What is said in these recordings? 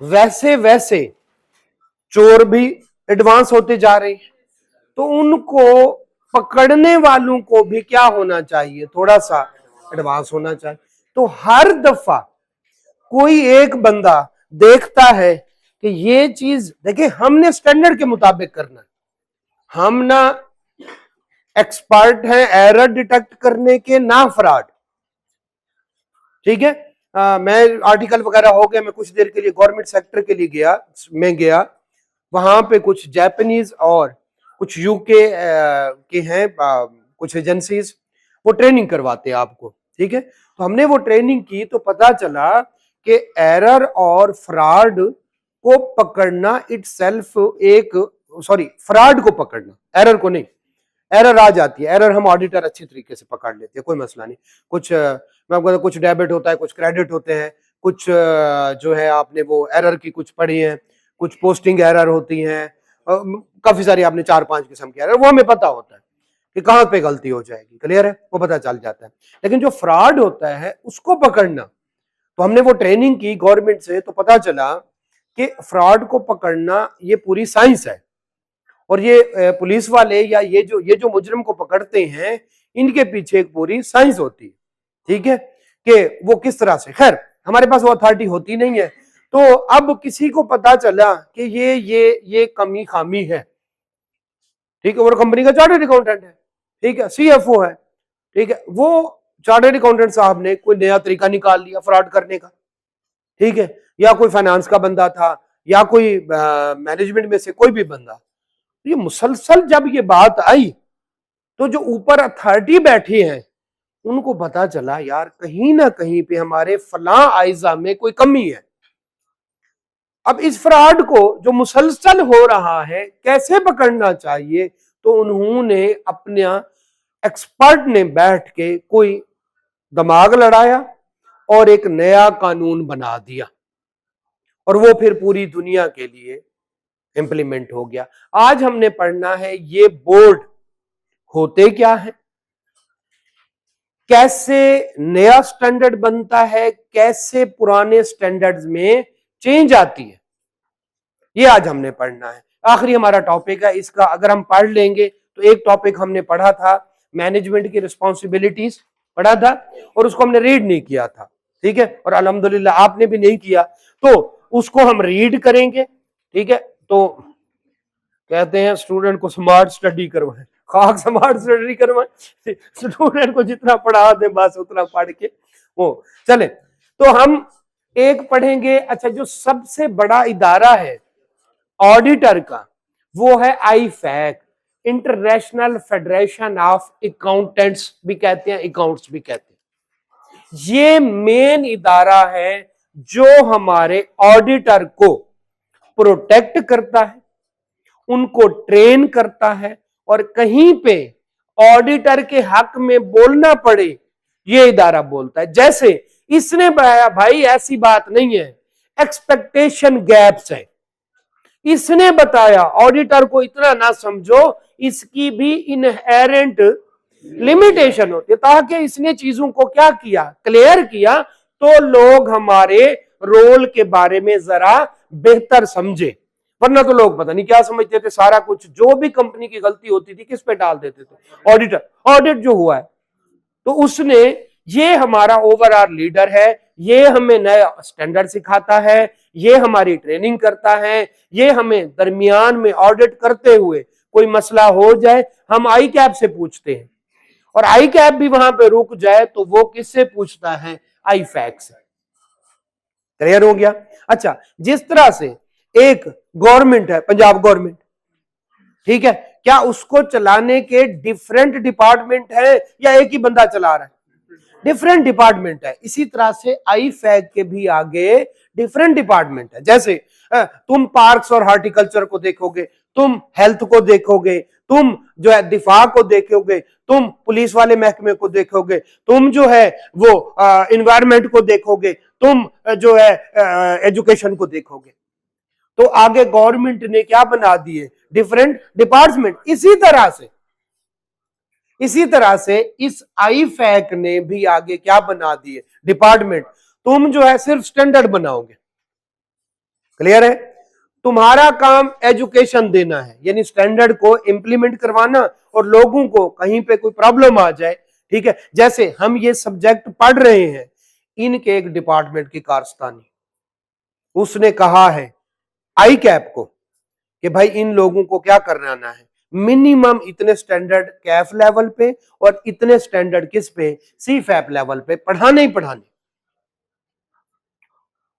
वैसे वैसे चोर भी एडवांस होते जा रहे हैं, तो उनको पकड़ने वालों को भी क्या होना चाहिए, थोड़ा सा एडवांस होना चाहिए। तो हर दफा कोई एक बंदा देखता है कि ये चीज, देखिए हमने स्टैंडर्ड के मुताबिक करना है, हम ना एक्सपर्ट हैं एरर डिटेक्ट करने के, ना फ्रॉड। ठीक है। मैं आर्टिकल वगैरह हो गया, मैं कुछ देर के लिए गवर्नमेंट सेक्टर के लिए गया, वहां पे कुछ जापानीज और कुछ यूके के हैं कुछ एजेंसीज, वो ट्रेनिंग करवाते हैं आपको। ठीक है। तो हमने वो ट्रेनिंग की तो पता चला कि एरर और फ्रॉड को पकड़ना इटसेल्फ एक, सॉरी फ्रॉड को पकड़ना, एरर को नहीं। एरर आ जाती है, एरर हम ऑडिटर अच्छी तरीके से पकड़ लेते हैं, कोई मसला नहीं। कुछ मैं आपको कुछ डेबिट होता है, कुछ क्रेडिट होते हैं, कुछ जो है आपने वो एरर की कुछ पढ़ी है, कुछ पोस्टिंग एरर होती हैं, काफी सारी आपने 4-5 किस्म की एरर, वो हमें पता होता है कि कहां पे गलती हो जाएगी, क्लियर है, वो पता चल जाता है। लेकिन जो फ्रॉड होता है उसको पकड़ना, तो हमने वो ट्रेनिंग की गवर्नमेंट से, तो पता चला कि फ्रॉड को पकड़ना ये पूरी साइंस है। और ये पुलिस वाले या ये जो मुजरिम को पकड़ते हैं, इनके पीछे एक पूरी साइंस होती है। ठीक है, कि वो किस तरह से, खैर हमारे पास वो अथॉरिटी होती नहीं है। तो अब किसी को पता चला कि ये कमी खामी है, ठीक है, वो कंपनी का चार्टर्ड अकाउंटेंट है, ठीक है, सीएफओ है, ठीक है, वो चार्टर्ड अकाउंटेंट साहब ने कोई नया तरीका निकाल लिया फ्रॉड करने का, ठीक है, या कोई फाइनेंस का बंदा था, या कोई मैनेजमेंट में से कोई भी बंदा। ये मुसलसल जब ये बात आई, तो जो ऊपर अथॉरिटी बैठी है उनको पता चला यार कहीं ना कहीं पे हमारे फलां आइजा में कोई कमी है। अब इस फ्रॉड को जो मुसलसल हो रहा है कैसे पकड़ना चाहिए, तो उन्होंने अपना एक्सपर्ट ने बैठ के कोई दिमाग लड़ाया और एक नया कानून बना दिया, और वो फिर पूरी दुनिया के लिए इंप्लीमेंट हो गया। आज हमने पढ़ना है ये बोर्ड होते क्या है, कैसे नया स्टैंडर्ड बनता है, कैसे पुराने स्टैंडर्ड्स में चेंज आती है, ये आज हमने पढ़ना है। आखिरी हमारा टॉपिक है इसका, अगर हम पढ़ लेंगे तो एक टॉपिक हमने पढ़ा था मैनेजमेंट की रिस्पॉन्सिबिलिटीज पढ़ा था, और उसको हमने रीड नहीं किया था, ठीक है, और अल्हम्दुलिल्लाह आपने भी नहीं किया, तो उसको हम रीड करेंगे। ठीक है, तो कहते हैं स्टूडेंट को स्मार्ट स्टडी करवाएं, खाक स्मार्ट स्टडी करवाएं, स्टूडेंट को जितना पढ़ा दे बस उतना पढ़ के वो चले। तो हम एक पढ़ेंगे, अच्छा जो सबसे बड़ा इदारा है ऑडिटर का वो है IFAC, international federation of accountants भी कहते हैं, अकाउंट्स भी कहते हैं। ये मेन इदारा है जो हमारे ऑडिटर को प्रोटेक्ट करता है, उनको ट्रेन करता है, और कहीं पे ऑडिटर के हक में बोलना पड़े ये इदारा बोलता है। जैसे इसने बताया भाई ऐसी बात नहीं है, एक्सपेक्टेशन गैप्स है, इसने बताया ऑडिटर को इतना ना समझो, इसकी भी इनहेरेंट लिमिटेशन होती है, ताकि इसने चीजों को क्या किया, क्लियर किया, तो लोग हमारे रोल के बारे में जरा बेहतर समझे। वरना तो लोग पता नहीं क्या समझते थे, सारा कुछ जो भी कंपनी की गलती होती थी किस पे डाल देते थे, ऑडिटर। ऑडिट जो हुआ है तो उसने, ये हमारा ओवरऑल लीडर है, ये हमें नया स्टैंडर्ड सिखाता है, ये हमारी ट्रेनिंग करता है, ये हमें दरमियान में ऑडिट करते हुए कोई मसला हो जाए हम आई कैप से पूछते हैं, और आई कैप भी वहां पे रुक जाए तो वो किससे पूछता है, आई फैक्ट से। क्लियर हो गया। अच्छा, जिस तरह से एक गवर्नमेंट है, पंजाब गवर्नमेंट, ठीक है, क्या उसको चलाने के डिफरेंट डिपार्टमेंट है या एक ही बंदा चला रहा है, डिफरेंट डिपार्टमेंट है। इसी तरह से आई फैग के भी आगे डिफरेंट डिपार्टमेंट है। जैसे तुम पार्क्स और हॉर्टिकल्चर को देखोगे, तुम हेल्थ को देखोगे, तुम जो है दिफा को देखोगे, तुम पुलिस वाले महकमे को देखोगे, तुम जो है वो इन्वायरमेंट को देखोगे, तुम जो है एजुकेशन को देखोगे। तो आगे गवर्नमेंट ने क्या बना दिए, डिफरेंट डिपार्टमेंट। इसी तरह से इस आई फैक ने भी आगे क्या बना दिए, डिपार्टमेंट। तुम जो है सिर्फ स्टैंडर्ड बनाओगे, क्लियर है? तुम्हारा काम एजुकेशन देना है, यानी स्टैंडर्ड को इंप्लीमेंट करवाना, और लोगों को कहीं पे कोई प्रॉब्लम आ जाए, ठीक है, जैसे हम ये सब्जेक्ट पढ़ रहे हैं, इनके एक डिपार्टमेंट की कारस्तानी, उसने कहा है आई कैप को कि भाई इन लोगों को क्या करना है, मिनिमम इतने स्टैंडर्ड कैफ लेवल पे और इतने स्टैंडर्ड किस पे, सी फैप लेवल पे पढ़ाने ही पढ़ाने।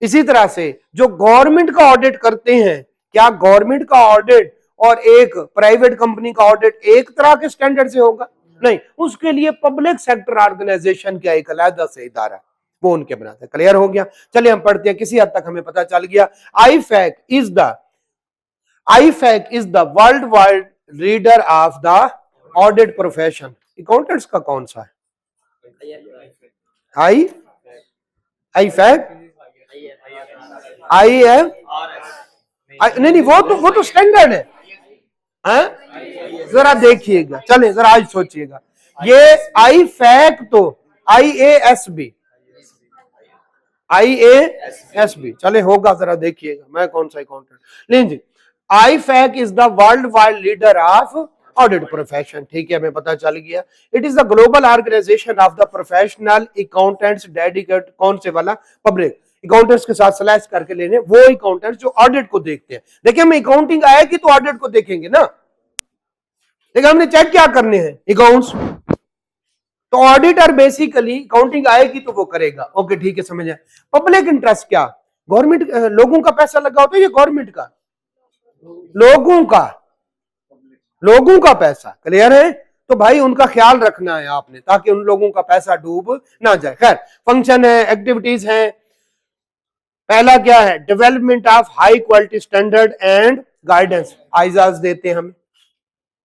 इसी तरह से जो गवर्नमेंट का ऑडिट करते हैं, क्या गवर्नमेंट का ऑडिट और एक प्राइवेट कंपनी का ऑडिट एक तरह के स्टैंडर्ड से होगा? नहीं, उसके लिए पब्लिक सेक्टर ऑर्गेनाइजेशन का एक अलग से इदारा, वो उनके बनाते हैं। क्लियर हो गया? चलिए हम पढ़ते हैं, किसी हद तक हमें पता चल गया। IFAC is the world wide leader of the audit profession. Accountants का कौन सा है? आईफैक नहीं, वो तो स्टैंडर्ड है। जरा देखिएगा, चले जरा आज सोचिएगा, ये आईफैक तो IASB चले होगा, जरा देखिएगा, मैं कौन सा अकाउंटेंट, लीजिए IFAC is the world wide leader of audit profession, ठीक है, हमें पता चल गया। It is the global organisation of the professional accountants dedicate, कौन से वाला, पब्लिक अकाउंटेंट्स के साथ स्लैश करके लेने, वो अकाउंटेंट्स जो ऑडिट को देखते हैं। देखिए हमें अकाउंटिंग आएगी तो ऑडिट को देखेंगे ना, देखिए हमने चेक क्या करने हैं, अकाउंट्स, तो ऑडिटर बेसिकली अकाउंटिंग आएगी तो वो करेगा। ओके ठीक है, समझ आए। पब्लिक इंटरेस्ट क्या, गवर्नमेंट, लोगों का पैसा लगा होता है, ये गवर्नमेंट का, लोगों का पैसा। क्लियर है? तो भाई उनका ख्याल रखना है आपने, ताकि उन लोगों का पैसा डूब ना जाए। खैर, फंक्शन है, एक्टिविटीज है। पहला क्या है, development of high quality standard and guidance, ISAs देते हैं हमें,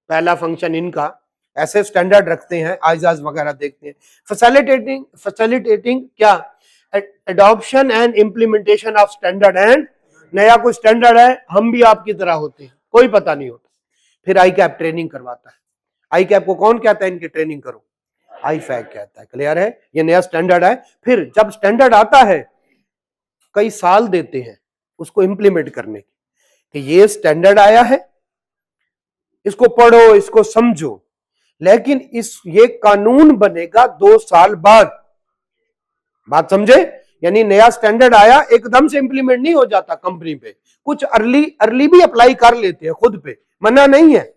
पहला फंक्शन इनका, ऐसे स्टैंडर्ड रखते हैं, आइजाज वगैरह देखते हैं। फैसिलिटेटिंग क्या, adoption and implementation of standard and, नया कोई स्टैंडर्ड है, हम भी आपकी तरह होते हैं, कोई पता नहीं होता। फिर आई कैप ट्रेनिंग करवाता है। आई कैप को कौन कहता है, इनकी ट्रेनिंग करो, आईफैक कहता है। क्लियर है? ये नया स्टैंडर्ड है। फिर जब स्टैंडर्ड आता है, कई साल देते हैं उसको इंप्लीमेंट करने की, कि ये स्टैंडर्ड आया है, इसको पढ़ो, इसको समझो, लेकिन ये कानून बनेगा 2 साल बाद। बात समझे? यानी नया स्टैंडर्ड आया, एकदम से इंप्लीमेंट नहीं हो जाता कंपनी पे, कुछ अर्ली भी अप्लाई कर लेते हैं खुद पे, मना नहीं है,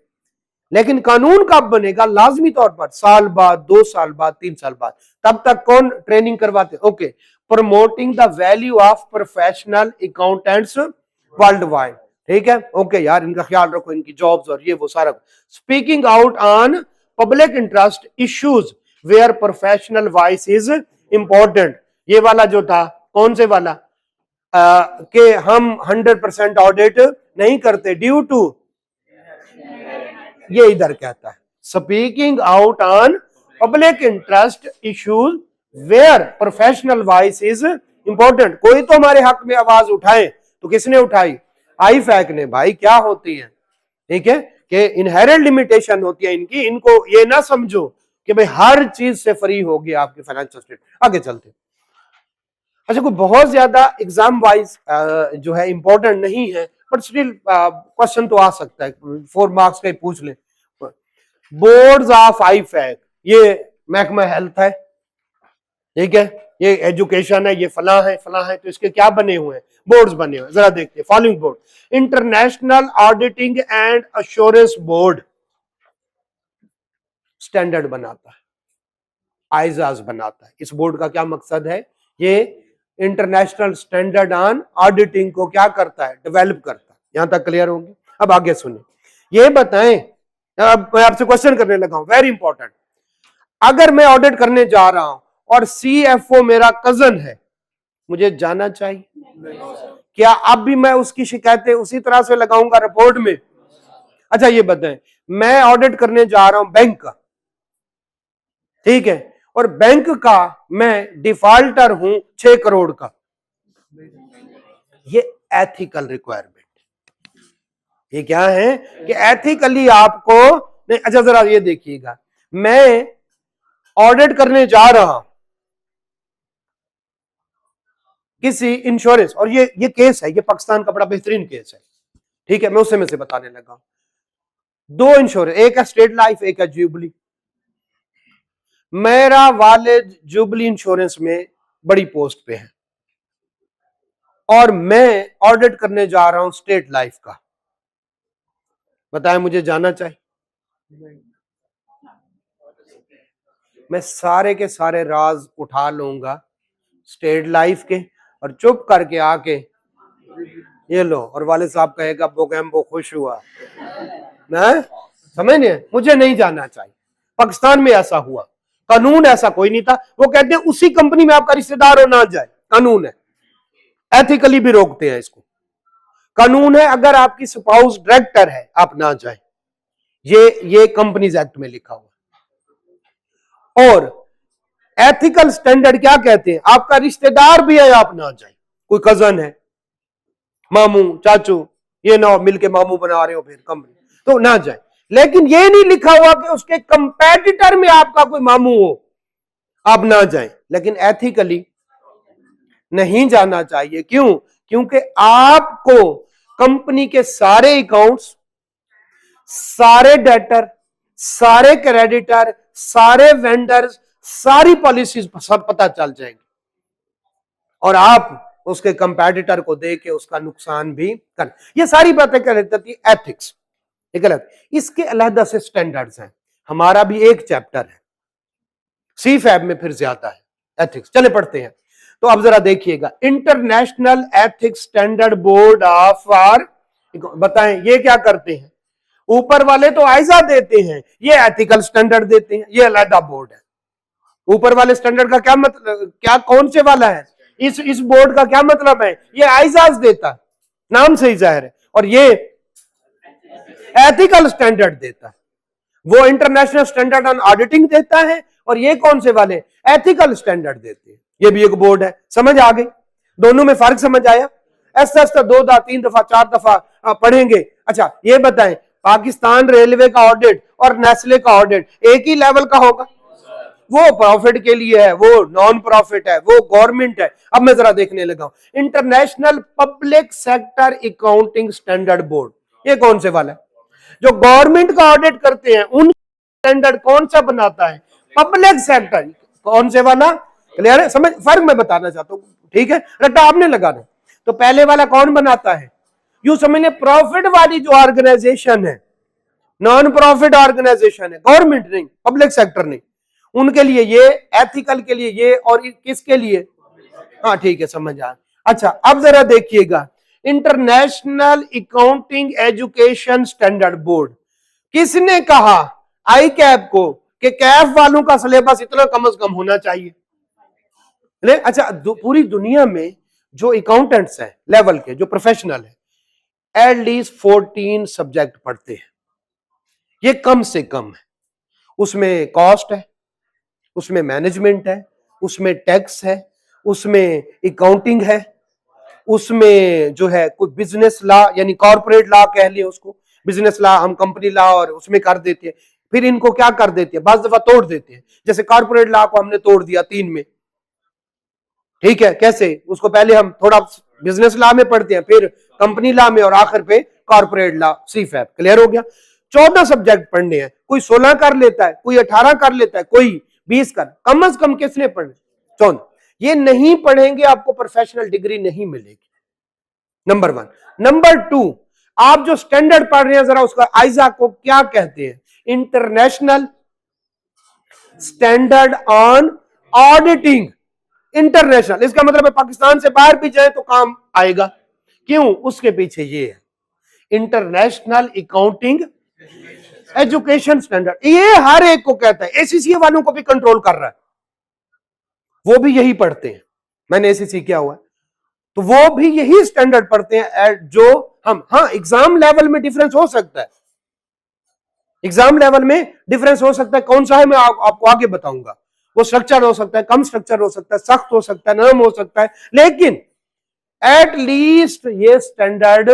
लेकिन कानून कब बनेगा, लाजमी तौर पर साल बाद, 2 साल बाद, 3 साल बाद। तब तक कौन ट्रेनिंग करवाते? Okay, promoting the value of professional accountants world wide, ठीक है। ओके यार, इनका ख्याल रखो, इनकी जॉब्स और ये वो सारा। Speaking out on public interest issues where professional voice is important, ये वाला जो था, कौन से वाला, कि हम 100% ऑडिट नहीं करते ड्यू टू, ये इधर कहता है speaking out on public interest issues where professional voice is important. कोई तो हमारे हक में आवाज उठाए, तो किसने उठाई, आईफैक ने। भाई क्या होती है, ठीक है, कि इनहेरेंट लिमिटेशन होती है इनकी, इनको ये ना समझो कि भाई हर चीज से फ्री होगी आपकी फाइनेंशियल स्टेट। आगे चलते। अच्छा, कोई बहुत ज्यादा एग्जाम वाइज जो है इंपॉर्टेंट नहीं है, बट स्टिल क्वेश्चन तो आ सकता है, 4 मार्क्स का ही पूछ ले। बोर्ड्स ऑफ आईफैक, ये महकमा हेल्थ है, ठीक है, ये एजुकेशन है, ये फला है, तो इसके क्या बने हुए हैं, बोर्ड्स बने हुए हैं। जरा देखते हैं following board, international auditing and assurance board standard बनाता है, आइजाज बनाता है। इस बोर्ड का क्या मकसद है, ये इंटरनेशनल स्टैंडर्ड ऑन ऑडिटिंग को क्या करता है, डेवलप करता है। यहां तक क्लियर होंगे? अब आगे सुनिए, ये बताएं, अब मैं आपसे क्वेश्चन करने लगा हूं, वेरी इंपॉर्टेंट। अगर मैं ऑडिट करने जा रहा हूं और CFO मेरा कजन है, मुझे जाना चाहिए? क्या अब भी मैं उसकी शिकायतें उसी तरह से लगाऊंगा रिपोर्ट में? अच्छा ये बताएं, मैं ऑडिट करने जा रहा हूं बैंक का, ठीक है, और बैंक का मैं डिफॉल्टर हूं 6 करोड़ का, ये एथिकल रिक्वायरमेंट, ये क्या है कि एथिकली आपको नहीं। अच्छा जरा ये देखिएगा, मैं ऑडिट करने जा रहा हूं, किसी इंश्योरेंस, और ये केस है, ये पाकिस्तान का बड़ा बेहतरीन केस है, ठीक है, मैं उससे में से बताने लगा। दो इंश्योरेंस, एक है स्टेट लाइफ, एक है जुबली। मेरा वालिद जुबली इंश्योरेंस में बड़ी पोस्ट पे है और मैं ऑडिट करने जा रहा हूं स्टेट लाइफ का। बताएं मुझे जाना चाहिए? मैं सारे के सारे राज उठा लूंगा स्टेट लाइफ के और चुप करके आके ये लो, और वाले साहब कहेगा बोगैम्बो खुश हुआ ना, समझ नहीं, मुझे नहीं जाना चाहिए। पाकिस्तान में ऐसा हुआ, कानून ऐसा कोई नहीं था। वो कहते हैं उसी कंपनी में आपका रिश्तेदार हो ना जाए, कानून है, एथिकली भी रोकते हैं इसको। कानून है अगर आपकी स्पाउस डायरेक्टर है आप ना जाए, ये कंपनीज एक्ट में लिखा हुआ। और एथिकल स्टैंडर्ड क्या कहते हैं, आपका रिश्तेदार भी है आप ना जाए, कोई कजन है, मामू चाचू, ये ना मिलके मामू बना रहे हो फिर कंपनी, तो ना जाए। लेकिन ये नहीं लिखा हुआ कि उसके कंपेटिटर में आपका कोई मामू हो आप ना जाए। लेकिन एथिकली नहीं जाना चाहिए, क्यों? क्योंकि आपको कंपनी के सारे अकाउंट्स, सारे डेटर, सारे क्रेडिटर, सारे वेंडर्स, सारी पॉलिसीज सब पता चल जाएंगी और आप उसके कंपेटिटर को दे के उसका नुकसान भी कर। ये सारी बातें कर देती है एथिक्स, ये गलत। इसके अलग से स्टैंडर्ड्स हैं, हमारा भी एक चैप्टर है, सी फैब में फिर ज्यादा है एथिक्स। चले पढ़ते हैं। तो अब जरा देखिएगा, international ethics standard board of are, बताएं ये क्या करते हैं? ऊपर वाले तो आइजा देते हैं, ये एथिकल स्टैंडर्ड देते हैं, ये अलग बोर्ड है। ऊपर वाले स्टैंडर्ड का क्या मतलब, क्या कौन से वाला है? इस बोर्ड का क्या मतलब है? ये आइजाज देता, नाम से ही जाहिर है, और ये एथिकल स्टैंडर्ड देता है। वो इंटरनेशनल स्टैंडर्ड ऑन ऑडिटिंग देता है और ये कौन से वाले? एथिकल स्टैंडर्ड देते हैं। ये भी एक बोर्ड है, समझ आ गई? दोनों में फर्क समझ आया? ऐसा ऐसा 2 दफा 3 दफा 4 दफा पढ़ेंगे। अच्छा ये बताएं, पाकिस्तान रेलवे का ऑडिट और नेस्ले का ऑडिट एक ही लेवल का होगा? वो प्रॉफिट के लिए है, वो नॉन प्रॉफिट है, वो गवर्नमेंट है। अब मैं जरा देखने लगा हूं, international public sector accounting standard board, ये कौन से वाला है? जो गवर्नमेंट का ऑडिट करते हैं उन स्टैंडर्ड कौन सा बनाता है? Public sector. कौन से वाला? क्लियर है? समझ, फर्क मैं बताना चाहता हूं, ठीक है, रट्टा आपने लगाना। तो पहले वाला कौन बनाता है? यूं समझ लें प्रॉफिट वाली जो ऑर्गेनाइजेशन है, नॉन प्रॉफिट ऑर्गेनाइजेशन है, गवर्नमेंट नहीं, पब्लिक सेक्टर नहीं, उनके लिए ये, एथिकल के लिए ये, और किसके लिए? हाँ ठीक है, समझ आ। अच्छा अब जरा देखिएगा, international accounting education standard board, किसने कहा आई कैप को कि कैफ वालों का सिलेबस इतना कम से कम होना चाहिए? अच्छा पूरी दुनिया में जो अकाउंटेंट्स हैं लेवल के, जो प्रोफेशनल है, एटलीस्ट 14 सब्जेक्ट पढ़ते हैं, ये कम से कम है। उसमें कॉस्ट है, उसमें मैनेजमेंट है, उसमें टैक्स है, उसमें अकाउंटिंग है, उसमें जो है कोई बिजनेस लॉ यानी कॉर्पोरेट लॉ कह लिया उसको, बिजनेस लॉ हम कंपनी लॉ और उसमें कर देते हैं। फिर इनको क्या कर देते हैं, बाज़ दफा तोड़ देते हैं, जैसे कॉर्पोरेट लॉ को हमने तोड़ दिया 3 में, ठीक है, कैसे? उसको पहले हम थोड़ा बिजनेस लॉ में पढ़ते हैं, फिर कंपनी लॉ में, और आखिर पे कॉर्पोरेट लॉ, सी फैब। क्लियर हो गया? 14 सब्जेक्ट पढ़ने हैं, कोई 16 कर लेता है, कोई 18 कर लेता है, कोई 20 कर, कम से कम किसने पढ़ने? 14। ये नहीं पढ़ेंगे आपको प्रोफेशनल डिग्री नहीं मिलेगी, नंबर 1। नंबर 2, आप जो स्टैंडर्ड पढ़ रहे हैं जरा उसका आइजा को क्या कहते हैं? International standard on auditing. International, इसका मतलब है पाकिस्तान से बाहर भी जाए तो काम आएगा। क्यों? उसके पीछे ये है, इंटरनेशनल अकाउंटिंग एजुकेशन स्टैंडर्ड, ये हर एक को कहता है, एसीसी वालों को भी कंट्रोल कर रहा है, वो भी यही पढ़ते हैं। मैंने एसीसी किया हुआ है, तो वो भी यही स्टैंडर्ड पढ़ते हैं जो हम। हाँ एग्जाम लेवल में डिफरेंस हो सकता है, एग्जाम लेवल में डिफरेंस हो सकता है, कौन सा है मैं आपको आगे बताऊंगा। वो स्ट्रक्चर हो सकता है, कम स्ट्रक्चर हो सकता है, सख्त हो सकता है, नरम हो सकता है, लेकिन एट लीस्ट ये स्टैंडर्ड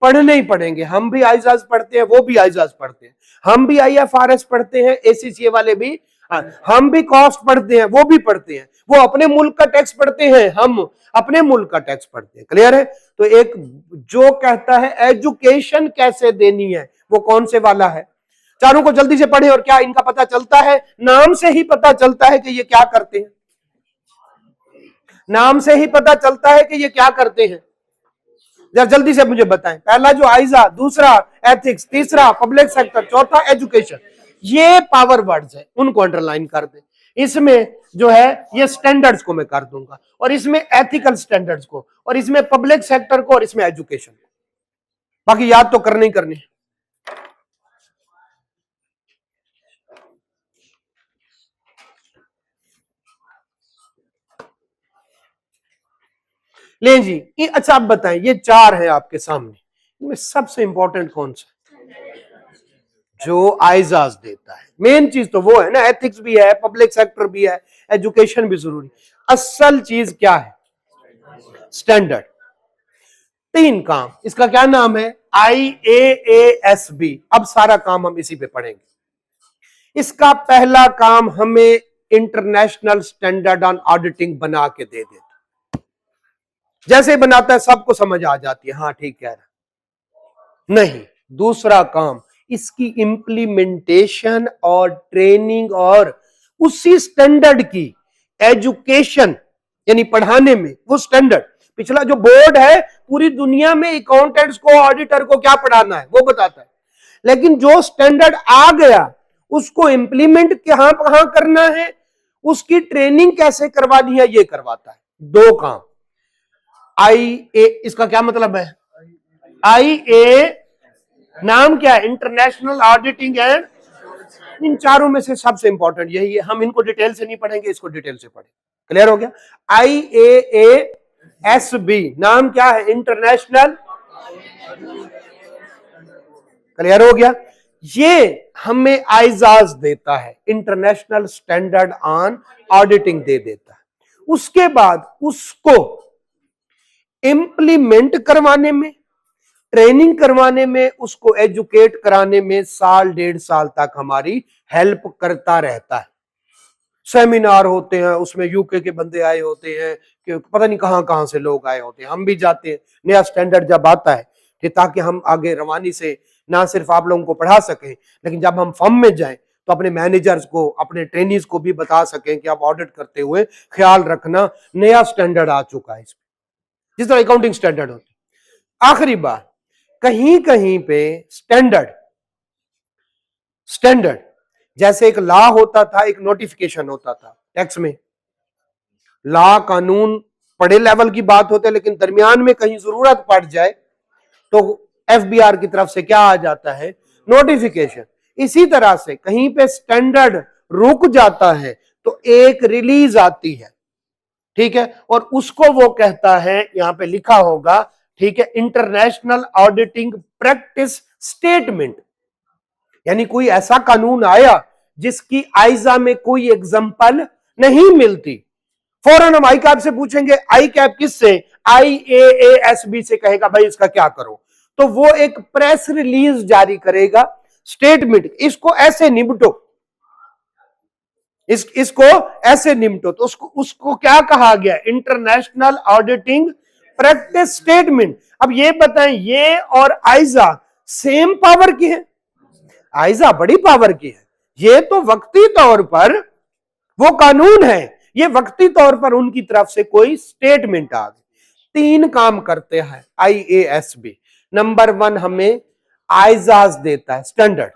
पढ़ने ही पढ़ेंगे। हम भी आइजाज पढ़ते हैं, वो भी आइजाज पढ़ते हैं, हम भी आईएफआरएस पढ़ते हैं, एसीसीए वाले भी हम भी कॉस्ट पढ़ते हैं, वो भी पढ़ते हैं, वो अपने मुल्क का टैक्स पढ़ते हैं, हम अपने मुल्क का टैक्स पढ़ते हैं। क्लियर है? तो एक जो कहता है एजुकेशन कैसे देनी है, वो कौन से वाला है? चारों को जल्दी से पढ़े। और क्या इनका पता चलता है? नाम से ही पता चलता है कि ये क्या करते हैं। नाम से ही पता चलता है कि ये क्या करते हैं। जरा जल्दी से मुझे बताएं। पहला जो आइजा, दूसरा एथिक्स, तीसरा पब्लिक सेक्टर, चौथा एजुकेशन। ये पावर वर्ड्स है, उनको अंडरलाइन कर दें। इसमें जो है ये स्टैंडर्ड्स को मैं कर दूंगा, और इसमें एथिकल स्टैंडर्ड्स को, और इसमें पब्लिक सेक्टर को, और इसमें एजुकेशन को। बाकी याद तो करने ही करने। ले जी, ये अच्छा आप बताएं, ये चार है आपके सामने, इनमें सबसे इंपॉर्टेंट कौन सा? जो आइजाज देता है। मेन चीज तो वो है ना, एथिक्स भी है, पब्लिक सेक्टर भी है, एजुकेशन भी जरूरी। असल चीज क्या है? स्टैंडर्ड। तीन काम, इसका क्या नाम है? IAASB। अब सारा काम हम इसी पे पढ़ेंगे। इसका पहला काम हमें इंटरनेशनल स्टैंडर्ड ऑन ऑडिटिंग बना के दे देता। जैसे बनाता है सबको समझ आ जाती है, हाँ ठीक कह रहा। नहीं, दूसरा काम इसकी इंप्लीमेंटेशन और ट्रेनिंग, और उसी स्टैंडर्ड की एजुकेशन, यानी पढ़ाने में वो स्टैंडर्ड। पिछला जो बोर्ड है पूरी दुनिया में अकाउंटेंट्स को, ऑडिटर को क्या पढ़ाना है वो बताता है, लेकिन जो स्टैंडर्ड आ गया उसको इंप्लीमेंट कहां कहां करना है, उसकी ट्रेनिंग कैसे करवानी है, ये करवाता है। दो काम। IA, इसका क्या मतलब है? IA नाम क्या है? International auditing and. इन चारों में से सबसे इंपॉर्टेंट यही है। हम इनको डिटेल से नहीं पढ़ेंगे, इसको डिटेल से पढ़ें। क्लियर हो गया? IAASB नाम क्या है? इंटरनेशनल। क्लियर हो गया? ये हमें आइजाज देता है, इंटरनेशनल स्टैंडर्ड ऑन ऑडिटिंग दे देता है। उसके बाद उसको इंप्लीमेंट करवाने में, ट्रेनिंग करवाने में, उसको एजुकेट कराने में साल डेढ़ साल तक हमारी हेल्प करता रहता है। सेमिनार होते हैं, उसमें यूके के बंदे आए होते हैं, कि पता नहीं कहां कहां से लोग आए होते हैं, हम भी जाते हैं। नया स्टैंडर्ड जब आता है कि ताकि हम आगे रवानी से ना सिर्फ आप लोगों को पढ़ा सकें, लेकिन जब हम फर्म में जाएं तो अपने मैनेजर्स को, अपने ट्रेनीज को भी बता सकें कि आप ऑडिट करते हुए ख्याल रखना नया स्टैंडर्ड आ चुका है इसमें, जिस तरह अकाउंटिंग स्टैंडर्ड होती है। आखिरी बात, कहीं कहीं पे स्टैंडर्ड जैसे एक लॉ होता था, एक नोटिफिकेशन होता था टैक्स में। लॉ कानून बड़े लेवल की बात होते है, लेकिन दरमियान में कहीं जरूरत पड़ जाए तो FBR की तरफ से क्या आ जाता है? नोटिफिकेशन। इसी तरह से कहीं पे स्टैंडर्ड रुक जाता है तो एक रिलीज आती है, ठीक है, और उसको वो कहता है, यहां पे लिखा होगा, ठीक है, इंटरनेशनल ऑडिटिंग प्रैक्टिस स्टेटमेंट। यानी कोई ऐसा कानून आया जिसकी आइजा में कोई एग्जांपल नहीं मिलती, फौरन हम आई कैप से पूछेंगे। आई कैप किससे? IAASB से कहेगा भाई इसका क्या करो, तो वो एक प्रेस रिलीज जारी करेगा, स्टेटमेंट, इसको ऐसे निपटो, इसको ऐसे निपटो। तो उसको क्या कहा गया? International auditing practice statement. अब ये बताएं, ये और आइजा सेम पावर की है? आइजा बड़ी पावर की है। ये तो वक्ती तौर पर वो कानून है, ये वक्ती तौर पर उनकी तरफ से कोई स्टेटमेंट आ गई। तीन काम करते हैं IASB। नंबर 1 हमें आइजाज देता है, स्टैंडर्ड।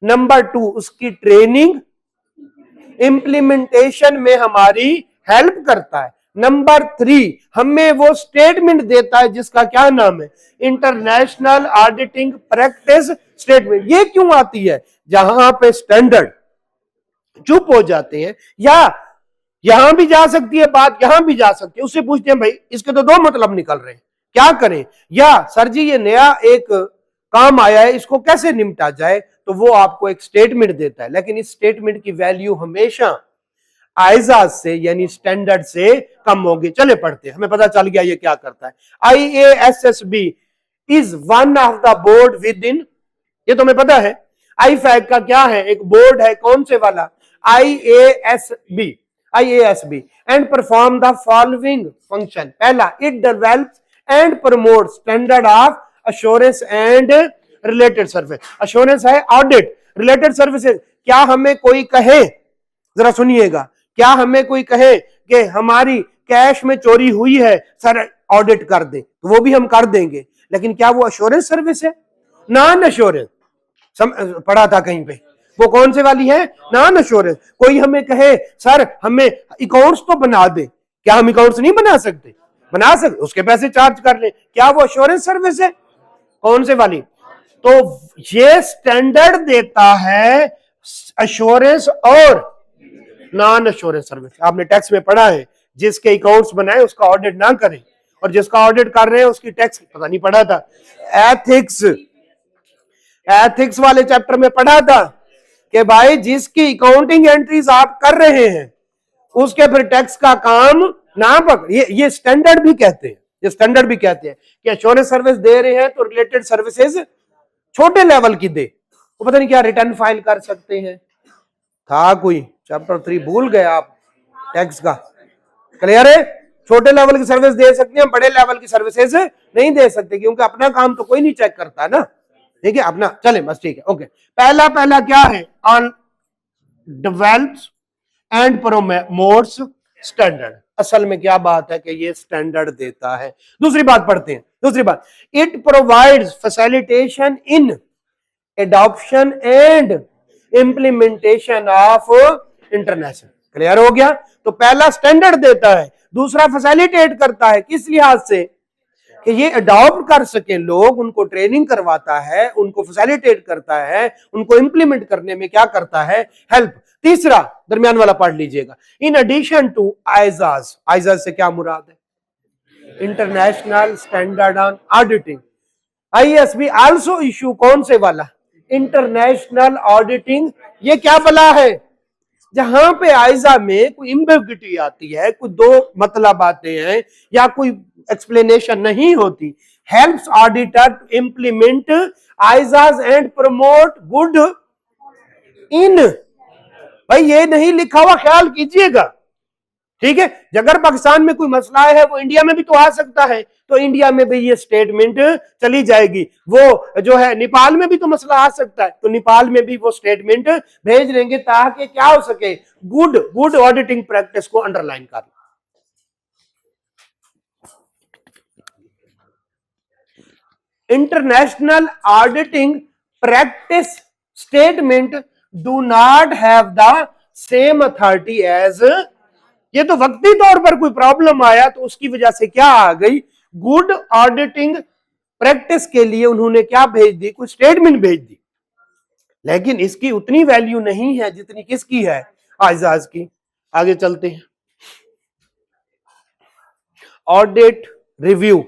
नंबर 2 उसकी ट्रेनिंग, इंप्लीमेंटेशन में हमारी हेल्प करता है। नंबर 3 हमें वो स्टेटमेंट देता है जिसका क्या नाम है? International auditing practice statement. ये क्यों आती है? जहां पे स्टैंडर्ड चुप हो जाते हैं, या यहां भी जा सकती है बात, यहां भी जा सकती है, उससे पूछते हैं भाई इसके तो दो मतलब निकल रहे हैं, क्या करें? या सर जी ये नया एक काम आया है, इसको कैसे निपटा जाए? तो वो आपको एक स्टेटमेंट देता है, लेकिन इस स्टेटमेंट की वैल्यू हमेशा आइजाज से यानी स्टैंडर्ड से कम होगी। चले पढ़ते हैं, हमें पता चल गया ये क्या करता है। IASB is one of the board with in, ये तो हमें पता है। IFAC का क्या है? एक बोर्ड है, कौन से वाला? IASB and perform the following function. पहला, it develops and promotes standard of assurance and related service. assurance है audit, related services. क्या हमें कोई कहे, जरा सुनिएगा, क्या हमें कोई कहे कि हमारी कैश में चोरी हुई है सर ऑडिट कर दें, तो वो भी हम कर देंगे, लेकिन क्या वो अश्योरेंस सर्विस है? नॉन अश्योरेंस पढ़ा था कहीं पे, वो कौन से वाली है? Non assurance. कोई हमें कहे सर हमें अकाउंट्स तो बना दे, क्या हम अकाउंट्स नहीं बना सकते? बना सकते, उसके पैसे चार्ज कर ले, क्या वो अश्योरेंस सर्विस है? कौन से वाली? तो ये स्टैंडर्ड देता है अश्योरेंस और नॉन अश्योरेंस सर्विस। आपने टैक्स में पढ़ा है, जिसके अकाउंट्स बनाए उसका ऑडिट ना करें, और जिसका ऑडिट कर रहे हैं उसकी टैक्स पता नहीं पढ़ा था। एथिक्स वाले चैप्टर में पढ़ा था कि भाई जिसकी अकाउंटिंग एंट्रीज आप कर रहे हैं उसके फिर टैक्स का काम ना पकड़। ये स्टैंडर्ड भी कहते हैं, ये स्टैंडर्ड भी कहते हैं कि एश्योरेंस सर्विस दे रहे हैं तो रिलेटेड सर्विसेज छोटे लेवल की दे, वो पता नहीं क्या रिटर्न फाइल कर सकते हैं। था कोई चैप्टर 3 भूल गए आप टैक्स का? क्लियर है? छोटे लेवल की सर्विस दे सकते हैं, बड़े लेवल की सर्विसेज नहीं दे सकते, क्योंकि अपना काम तो कोई नहीं चेक करता ना। ठीक है, अपना चले बस, ठीक है, ओके। पहला क्या है? On develops and promotes standard. असल में क्या बात है कि ये स्टैंडर्ड देता है। दूसरी बात पढ़ते हैं, दूसरी बात, it provides facilitation in adoption and implementation of international. Clear हो गया? तो पहला स्टैंडर्ड देता है, दूसरा फैसिलिटेट करता है। किस लिहाज से? कि ये अडॉप्ट कर सके लोग, उनको ट्रेनिंग करवाता है, उनको फैसिलिटेट करता है, उनको इंप्लीमेंट करने में क्या करता है? हेल्प। तीसरा दरमियान वाला पढ़ लीजिएगा, इन एडिशन टू आइजाज। आइजाज से क्या मुराद है? International standard on auditing. IASB also issue कौन से वाला? International auditing. ये क्या बला है? जहां पे आइजा में कोई इम्बेगिटी आती है, कोई दो मतलब आते हैं या कोई एक्सप्लेनेशन नहीं होती, helps auditor to implement ISAs and promote good in. भाई ये नहीं लिखा हुआ, ख्याल कीजिएगा, ठीक है? अगर पाकिस्तान में कोई मसला है वो इंडिया में भी तो आ सकता है, तो इंडिया में भी ये स्टेटमेंट चली जाएगी। वो जो है नेपाल में भी तो मसला आ सकता है, तो नेपाल में भी वो स्टेटमेंट भेज देंगे ताकि क्या हो सके? गुड ऑडिटिंग प्रैक्टिस को अंडरलाइन कर। International auditing practice statement do not have the same authority as. ये तो वक्ती तौर पर कोई प्रॉब्लम आया तो उसकी वजह से क्या आ गई? गुड ऑडिटिंग प्रैक्टिस के लिए उन्होंने क्या भेज दी? कुछ स्टेटमेंट भेज दी, लेकिन इसकी उतनी वैल्यू नहीं है जितनी किसकी है? आइजाज की। आगे चलते हैं। ऑडिट रिव्यू,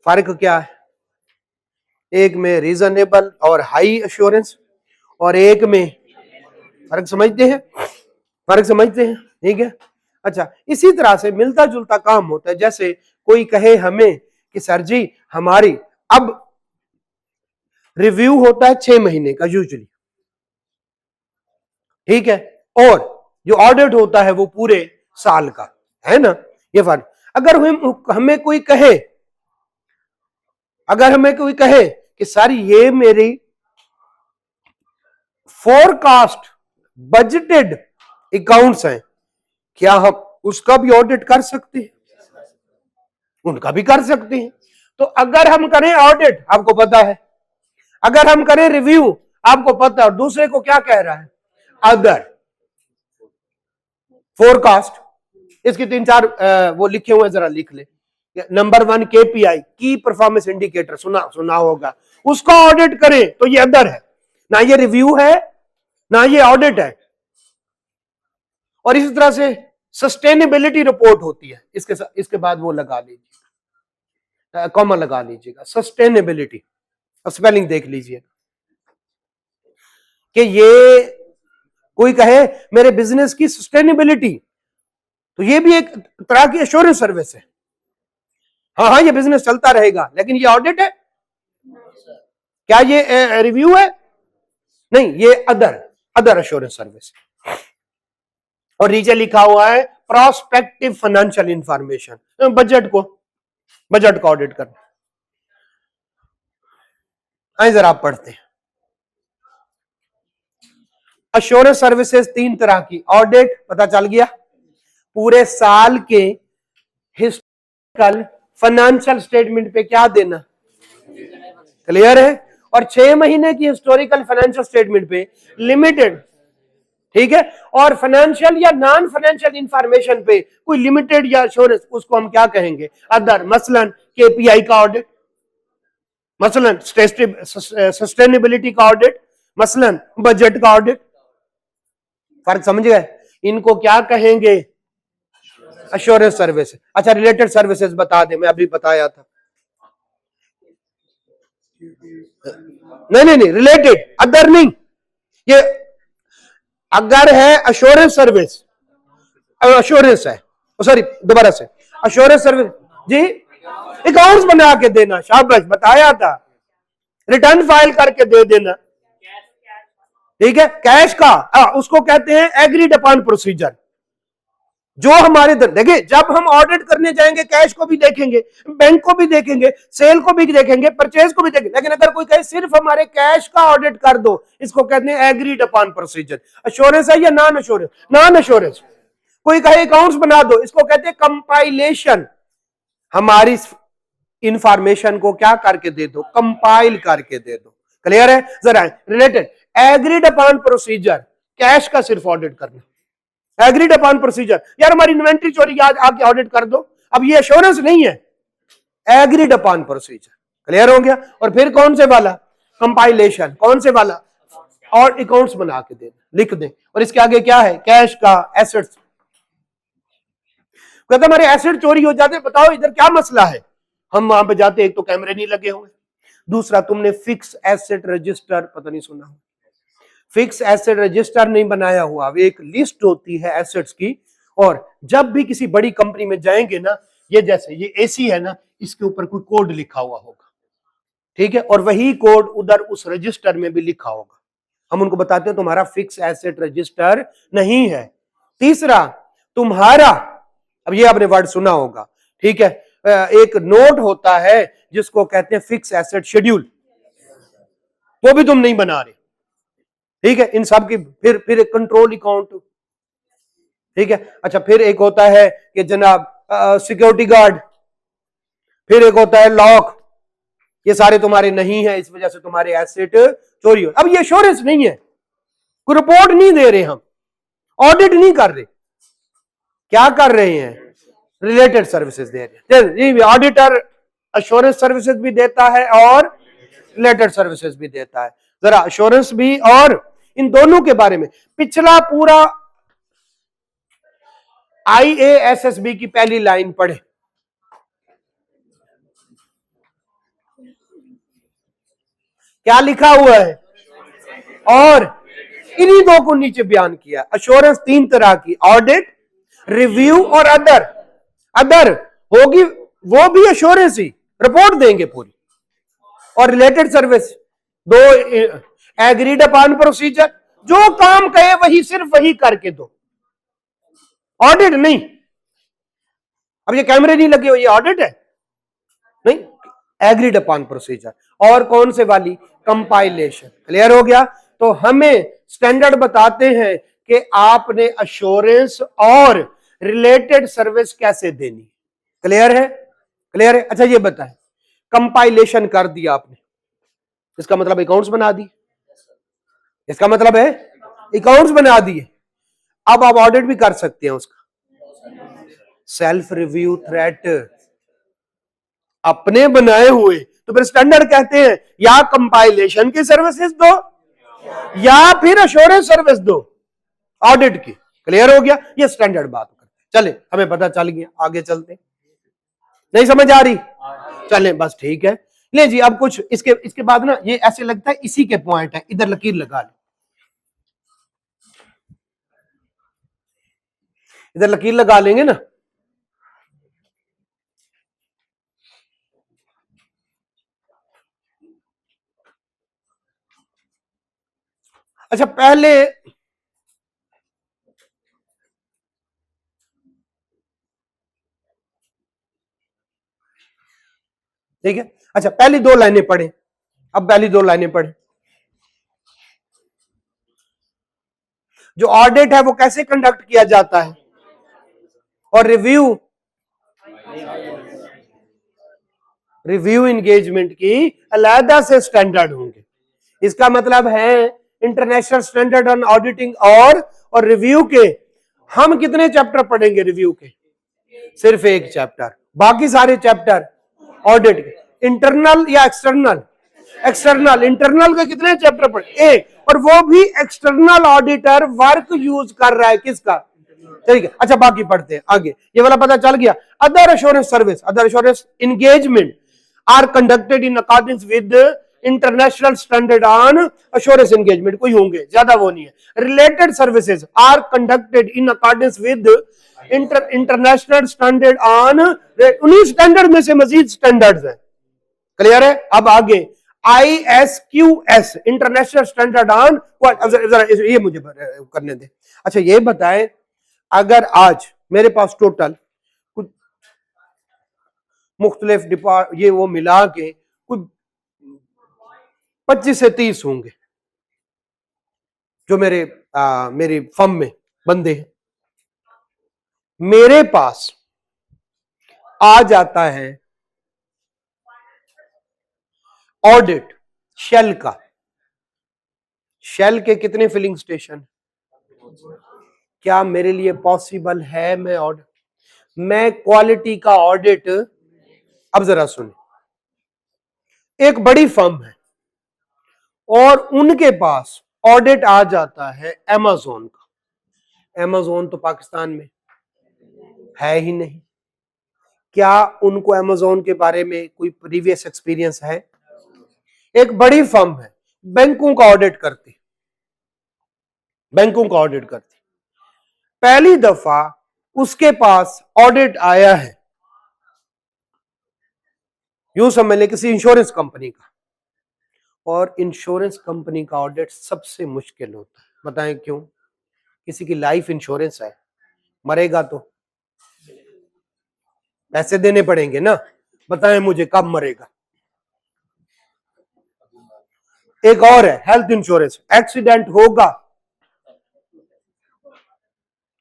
फर्क क्या है? एक में रीजनेबल और हाई एश्योरेंस, और एक में फर्क समझते हैं? फर्क समझते हैं? ठीक है, अच्छा। इसी तरह से मिलता जुलता काम होता है। जैसे कोई कहे हमें कि सर जी हमारी अब रिव्यू होता है 6 महीने का यूजुअली, ठीक है, और जो ऑडिट होता है वो पूरे साल का, है ना? ये फर्क। अगर हमें कोई कहे, अगर हमें कोई कहे कि सर ये मेरी फोरकास्ट बजटेड अकाउंट्स हैं, क्या हम उसका भी ऑडिट कर सकते हैं? उनका भी कर सकते हैं। तो अगर हम करें ऑडिट, आपको पता है, अगर हम करें रिव्यू, आपको पता है, और दूसरे को क्या कह रहा है? Other forecast. इसकी 3-4 वो लिखे हुए, जरा लिख ले। नंबर 1 KPI, की परफॉर्मेंस इंडिकेटर, सुना होगा, उसका ऑडिट करें तो ये अदर है, ना ये रिव्यू है ना ये ऑडिट है। और इसी तरह से सस्टेनेबिलिटी रिपोर्ट होती है, इसके बाद वो लगा लीजिए, कॉमा लगा लीजिएगा, सस्टेनेबिलिटी। अब स्पेलिंग देख लीजिए कि ये कोई कहे मेरे बिजनेस की सस्टेनेबिलिटी, तो ये भी एक तरह की एश्योरेंस सर्विस है। हाँ, ये बिजनेस चलता रहेगा, लेकिन ये ऑडिट है क्या? ये रिव्यू है? नहीं, ये अदर एश्योरेंस सर्विस। और नीचे लिखा हुआ है प्रोस्पेक्टिव फाइनेंशियल इंफॉर्मेशन, बजट को ऑडिट करना। आइए जरा आप पढ़ते हैं। अश्योरेंस सर्विसेज तीन तरह की, ऑडिट पता चल गया, पूरे साल के हिस्टोरिकल फाइनेंशियल स्टेटमेंट पे क्या देना, क्लियर है, और 6 महीने की हिस्टोरिकल फाइनेंशियल स्टेटमेंट पे लिमिटेड, ठीक है, और फाइनेंशियल या नॉन फाइनेंशियल इंफॉर्मेशन पे कोई लिमिटेड या अश्योरेंस, उसको हम क्या कहेंगे, अदर, मसलन केपीआई का ऑडिट, मसलन सस्टेनेबिलिटी का ऑडिट, मसलन बजट का ऑडिट। फर्क समझ गए, इनको क्या कहेंगे, अश्योरेंस सर्विस। अच्छा रिलेटेड सर्विसेज बता दे, मैं अभी बताया था, नहीं रिलेटेड, अदर नहीं, ये अगर है अश्योरेंस सर्विस, अश्योरेंस है, सॉरी दोबारा से, अश्योरेंस सर्विस जी, अकाउंट्स बना के देना, शाबाश बताया था, रिटर्न फाइल करके दे देना, ठीक है, कैश का उसको कहते हैं एग्रीड अपॉन प्रोसीजर। जो हमारे देखिए, जब हम ऑडिट करने जाएंगे कैश को भी देखेंगे, बैंक को भी देखेंगे, सेल को भी देखेंगे, परचेज को भी देखेंगे, लेकिन अगर कोई कहे सिर्फ हमारे कैश का ऑडिट कर दो, इसको कहते हैं एग्रीड अपॉन प्रोसीजर। अश्योरेंस है या नॉन अश्योरेंस, नॉन अश्योरेंस। कोई कहे अकाउंट्स बना दो, इसको कहते हैं कंपाइलेशन, हमारी इंफॉर्मेशन को क्या करके दे दो, कंपाइल करके दे दो, क्लियर है। जरा related, agreed upon procedure, cash का सिर्फ ऑडिट करना, एग्रीड अपॉन प्रोसीजर, यार हमारी इन्वेंट्री चोरी आज आके ऑडिट कर दो, अब ये एश्योरेंस नहीं है, एग्रीड अपॉन प्रोसीजर, क्लियर हो गया। और फिर कौन से वाला, कंपाइलेशन, कौन से वाला, और अकाउंट्स बना के देना, लिख दें, और इसके आगे क्या है, कैश का, एसेट्स। कहते हमारे एसेट चोरी हो जाते, बताओ इधर क्या मसला है, हम वहां पे जाते, एक तो कैमरे नहीं लगे हुए, दूसरा तुमने फिक्स एसेट रजिस्टर पता नहीं सुना, फिक्स एसेट रजिस्टर नहीं बनाया हुआ, वे एक लिस्ट होती है एसेट्स की, और जब भी किसी बड़ी कंपनी में जाएंगे ना, ये जैसे ये एसी है ना, इसके ऊपर कोई कोड लिखा हुआ होगा, ठीक है, और वही कोड उधर उस रजिस्टर में भी लिखा होगा, हम उनको बताते हैं तुम्हारा फिक्स एसेट रजिस्टर नहीं है। तीसरा, तुम्हारा, अब ये आपने वर्ड सुना होगा, ठीक है, एक नोट होता है जिसको कहते हैं फिक्स एसेट शेड्यूल, वो भी तुम नहीं बना रहे, ठीक है, इन सब की फिर एक कंट्रोल अकाउंट, ठीक है। अच्छा फिर एक होता है कि जनाब सिक्योरिटी गार्ड, फिर एक होता है लॉक, ये सारे तुम्हारे नहीं है, इस वजह से तुम्हारे एसेट चोरी हो। अब ये एश्योरेंस नहीं है, कोई रिपोर्ट नहीं दे रहे, हम ऑडिट नहीं कर रहे, क्या कर रहे हैं, रिलेटेड सर्विसेज दे रहे हैं। ऑडिटर एश्योरेंस सर्विसेज भी देता है और रिलेटेड सर्विसेज भी देता है। जरा एश्योरेंस भी और इन दोनों के बारे में पिछला पूरा IASSB की पहली लाइन पढ़े, क्या लिखा हुआ है, और इन्हीं दो को नीचे बयान किया। एश्योरेंस तीन तरह की, ऑडिट, रिव्यू और अदर। अदर होगी वो भी एश्योरेंस ही, रिपोर्ट देंगे पूरी, और रिलेटेड सर्विस दो, एग्रीड अपॉन प्रोसीजर, जो काम कहे वही सिर्फ वही करके दो, ऑडिट नहीं। अब ये कैमरे नहीं लगे हुए, ये ऑडिट है नहीं, एग्रीड अपॉन प्रोसीजर। और कौन से वाली, कंपाइलेशन, क्लियर हो गया। तो हमें स्टैंडर्ड बताते हैं कि आपने एश्योरेंस और रिलेटेड सर्विस कैसे देनी, क्लियर है, क्लियर है। अच्छा ये बताएं, कंपाइलेशन कर दिया आपने, इसका मतलब अकाउंट्स बना दिए, इसका मतलब है अकाउंट्स बना दिए, अब आप ऑडिट भी कर सकते हैं उसका, सेल्फ रिव्यू थ्रेट अपने बनाए हुए, तो फिर स्टैंडर्ड कहते हैं या कंपाइलेशन की सर्विसेज दो या फिर एश्योरेंस सर्विस दो ऑडिट की, क्लियर हो गया। ये स्टैंडर्ड बात करते हैं, चले हमें पता चल गया, आगे चलते, नहीं समझ आ रही, चलें बस ठीक है। ले जी, अब कुछ इसके बाद ना, ये ऐसे लगता है इसी के पॉइंट है, इधर लकीर लगा ले, इधर लकीर लगा लेंगे ना। अच्छा पहले ठीक है। अच्छा, पहली दो लाइनें पढ़े, अब पहली दो लाइनें पढ़े। जो ऑडिट है वो कैसे कंडक्ट किया जाता है, और रिव्यू एंगेजमेंट की अलहदा से स्टैंडर्ड होंगे। इसका मतलब है इंटरनेशनल स्टैंडर्ड ऑन ऑडिटिंग और रिव्यू के हम कितने चैप्टर पढ़ेंगे रिव्यू के? सिर्फ एक चैप्टर, बाकी सारे चैप्टर ऑडिट के। इंटरनल या एक्सटर्नल? एक्सटर्नल। इंटरनल के कितने चैप्टर पढ़े? एक, और वो भी एक्सटर्नल ऑडिटर वर्क यूज कर रहा है किसका? ठीक है। अच्छा, बाकी पढ़ते हैं आगे, ये वाला पता चल गया। Other assurance service, other assurance engagement are conducted in according with international standard on assurance engagement, कोई होंगे, ज्यादा वो नहीं है। Related services are conducted in according with international standard on, उन्हीं स्टैंडर्ड में से मजीद स्टैंडर्ड्स हैं। क्लियर है? अब आगे ISQS इंटरनेशनल स्टैंडर्ड ऑन, ये मुझे करने दे। अच्छा, ये बताएं, अगर आज मेरे पास टोटल कुछ मुख्तलिफ ये वो मिला के कुछ 25 से 30 होंगे जो मेरी फर्म में बंदे हैं, मेरे पास आ जाता है ऑडिट शेल का। शेल के कितने फिलिंग स्टेशन? क्या मेरे लिए पॉसिबल है मैं क्वालिटी का ऑडिट? अब जरा सुने, एक बड़ी फर्म है और उनके पास ऑडिट आ जाता है अमेज़न का। अमेज़न तो पाकिस्तान में है ही नहीं। क्या उनको अमेज़न के बारे में कोई प्रीवियस एक्सपीरियंस है? एक बड़ी फर्म है, बैंकों का ऑडिट करती, बैंकों का ऑडिट करती। पहली दफा उसके पास ऑडिट आया है, यूं समझ ले किसी इंश्योरेंस कंपनी का, और इंश्योरेंस कंपनी का ऑडिट सबसे मुश्किल होता है। बताएं क्यों? किसी की लाइफ इंश्योरेंस है, मरेगा तो पैसे देने पड़ेंगे ना। बताएं मुझे कब मरेगा? एक और है हेल्थ इंश्योरेंस, एक्सीडेंट होगा,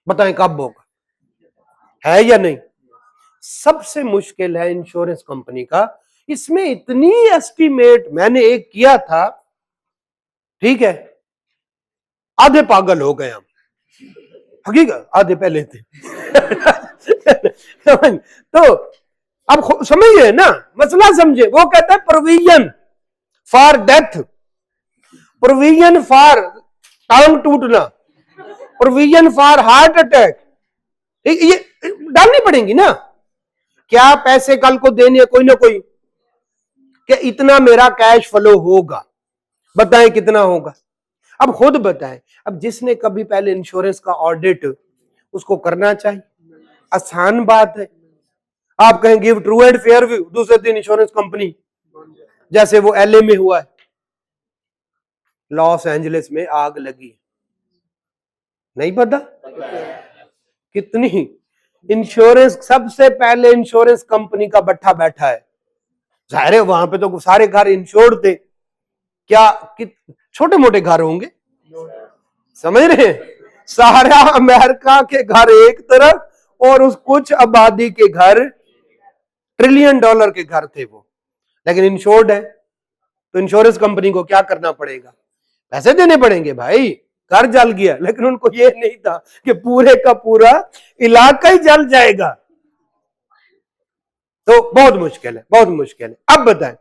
बताएं कब होगा? है या नहीं? सबसे मुश्किल है इंश्योरेंस कंपनी का। इसमें इतनी एस्टीमेट मैंने एक किया था, ठीक है, आधे पागल हो गए हम, हकीकत आधे पहले थे। तो अब समझिए ना, मसला समझे। वो कहता है provision for death, provision for टांग टूटना, प्रोविजन फॉर हार्ट अटैक, ये डालनी पड़ेंगी ना। क्या पैसे कल को देने कोई ना कोई, कि इतना मेरा कैश फ्लो होगा, बताएं कितना होगा? अब खुद बताएं, अब जिसने कभी पहले इंश्योरेंस का ऑडिट, उसको करना चाहिए, आसान बात है। आप कहें give true and fair view, दूसरे दिन इंश्योरेंस कंपनी, जैसे वो LA में हुआ है, लॉस एंजलिस में आग लगी, नहीं पता कितनी इंश्योरेंस, सबसे पहले इंश्योरेंस कंपनी का बट्ठा बैठा है। जाहिर है वहां पे तो सारे घर इंश्योर्ड थे, क्या छोटे मोटे घर होंगे, समझ रहे हैं? सारा अमेरिका के घर एक तरफ और उस कुछ आबादी के घर, $1 ट्रिलियन के घर थे वो, लेकिन इंश्योर्ड है। तो इंश्योरेंस कंपनी को क्या करना पड़ेगा? पैसे देने पड़ेंगे भाई। घर जल गया, लेकिन उनको ये नहीं था कि पूरे का पूरा इलाका ही जल जाएगा। तो बहुत मुश्किल है, बहुत मुश्किल है। अब बताएं,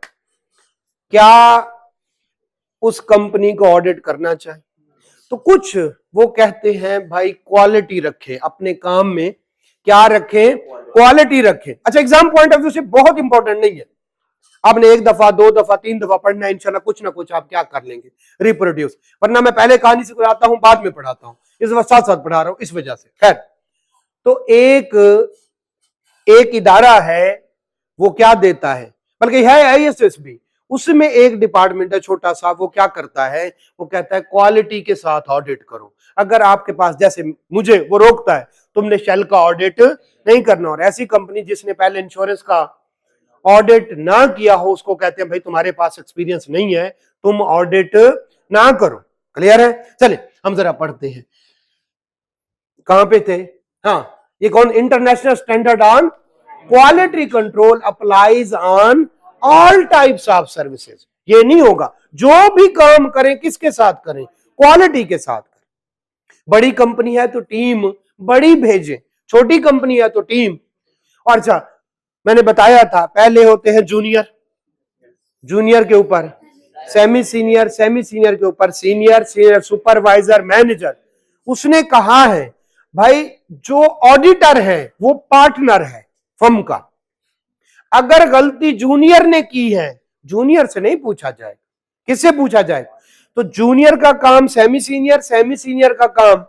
क्या उस कंपनी को ऑडिट करना चाहिए? तो कुछ वो कहते हैं भाई क्वालिटी रखें अपने काम में। क्या रखें? क्वालिटी रखें। अच्छा, एग्जाम पॉइंट ऑफ व्यू से बहुत इंपॉर्टेंट नहीं है, आपने एक दफा, दो दफा, 3 दफा पढ़ना है, इंशाल्लाह कुछ ना कुछ आप क्या कर लेंगे, रिप्रोड्यूस। वरना मैं पहले कहानी से कराता हूं, बाद में पढ़ाता हूं, इस वक्त साथ साथ पढ़ा रहा हूं इस वजह से। खैर, तो एक इदारा है, वो क्या देता है, बल्कि है ISS भी, उसमें एक डिपार्टमेंट है छोटा सा, वो क्या करता है, वो कहता है क्वालिटी के साथ ऑडिट करो। अगर आपके पास, जैसे मुझे वो रोकता है, तुमने शेल का ऑडिट नहीं करना, और ऐसी कंपनी जिसने पहले इंश्योरेंस का ऑडिट ना किया हो उसको कहते हैं भाई तुम्हारे पास एक्सपीरियंस नहीं है, तुम ऑडिट ना करो। क्लियर है? चले हम जरा पढ़ते हैं, कहां पे थे? हाँ, ये कौन? International standard on quality control applies on all types of services. ये नहीं होगा, जो भी काम करें किसके साथ करें? क्वालिटी के साथ करें। बड़ी कंपनी है तो टीम बड़ी भेजें, छोटी कंपनी है तो टीम। और अच्छा, मैंने बताया था पहले होते हैं जूनियर, जूनियर के ऊपर सेमी सीनियर, सेमी सीनियर के ऊपर सीनियर, सीनियर सुपरवाइजर, मैनेजर। उसने कहा है भाई जो ऑडिटर है वो पार्टनर है फर्म का। अगर गलती जूनियर ने की है, जूनियर से नहीं पूछा जाए, किससे पूछा जाए? तो जूनियर का काम सेमी सीनियर, सेमी सीनियर का काम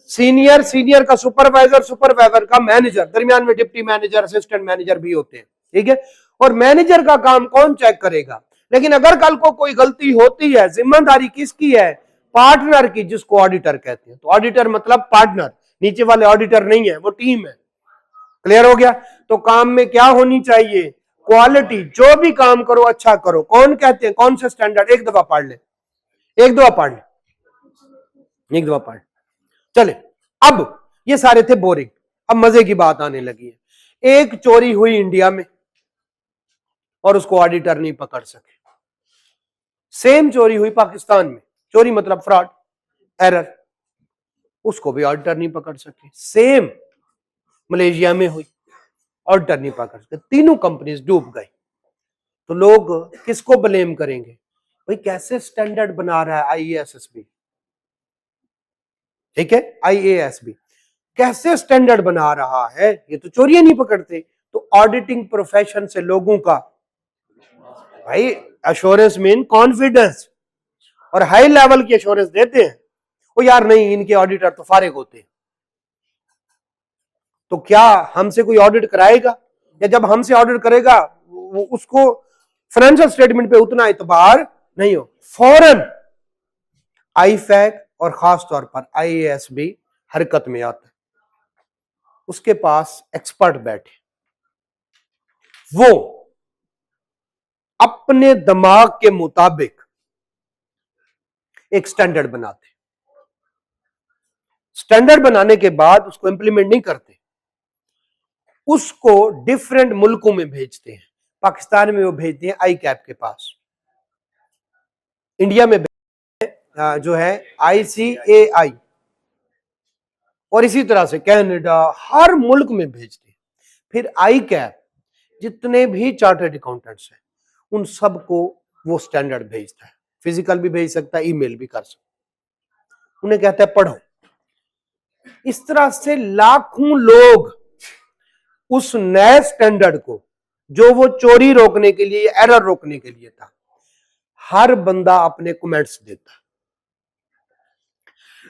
सीनियर, सीनियर का सुपरवाइजर, सुपरवाइजर का मैनेजर, दरमियान में डिप्टी मैनेजर, असिस्टेंट मैनेजर भी होते हैं। ठीक है? और मैनेजर का काम कौन चेक करेगा? लेकिन अगर कल को कोई गलती होती है, जिम्मेदारी किसकी है? पार्टनर की, जिसको ऑडिटर कहते हैं। तो ऑडिटर मतलब पार्टनर, नीचे वाले ऑडिटर नहीं है, वो टीम है। क्लियर हो गया? तो काम में क्या होनी चाहिए? क्वालिटी। जो भी काम करो अच्छा करो। कौन कहते हैं? कौन से स्टैंडर्ड? एक दफा पढ़ ले, एक दफा पढ़ ले, एक दफा पढ़। चले, अब ये सारे थे बोरिंग, अब मजे की बात आने लगी है। एक चोरी हुई इंडिया में और उसको ऑडिटर नहीं पकड़ सके। सेम चोरी हुई पाकिस्तान में, चोरी मतलब फ्रॉड, एरर, उसको भी ऑडिटर नहीं पकड़ सके। सेम मलेशिया में हुई, ऑडिटर नहीं पकड़ सके, तीनों कंपनीज डूब गई। तो लोग किसको ब्लेम करेंगे? भाई कैसे स्टैंडर्ड बना रहा है आईएएसबी, ठीक है, आईएएसबी कैसे स्टैंडर्ड बना रहा है, ये तो चोरियां नहीं पकड़ते। तो ऑडिटिंग प्रोफेशन से लोगों का भाई एश्योरेंस मीन कॉन्फिडेंस, और हाई लेवल की एश्योरेंस देते हैं। वो यार नहीं, इनके ऑडिटर तो फारिग होते हैं। तो क्या हमसे कोई ऑडिट कराएगा? या जब हमसे ऑडिट करेगा वो उसको फाइनेंशियल स्टेटमेंट पे उतना एतबार नहीं हो। फौरन आईफैक और खास तौर पर आईएएसबी हरकत में आता है। उसके पास एक्सपर्ट बैठे, वो अपने दिमाग के मुताबिक एक स्टैंडर्ड बनाते। स्टैंडर्ड बनाने के बाद उसको इंप्लीमेंट नहीं करते, उसको डिफरेंट मुल्कों में भेजते हैं। पाकिस्तान में वो भेजते हैं आई कैप के पास, इंडिया में जो है ICAI, और इसी तरह से कनाडा, हर मुल्क में भेजते हैं। फिर आई कैप जितने भी चार्टर्ड अकाउंटेंट्स हैं उन सबको वो स्टैंडर्ड भेजता है। फिजिकल भी भेज सकता है, ईमेल भी कर सकता है, उन्हें कहता है पढ़ो। इस तरह से लाखों लोग उस नए स्टैंडर्ड को, जो वो चोरी रोकने के लिए, एरर रोकने के लिए था, हर बंदा अपने कमेंट्स देता।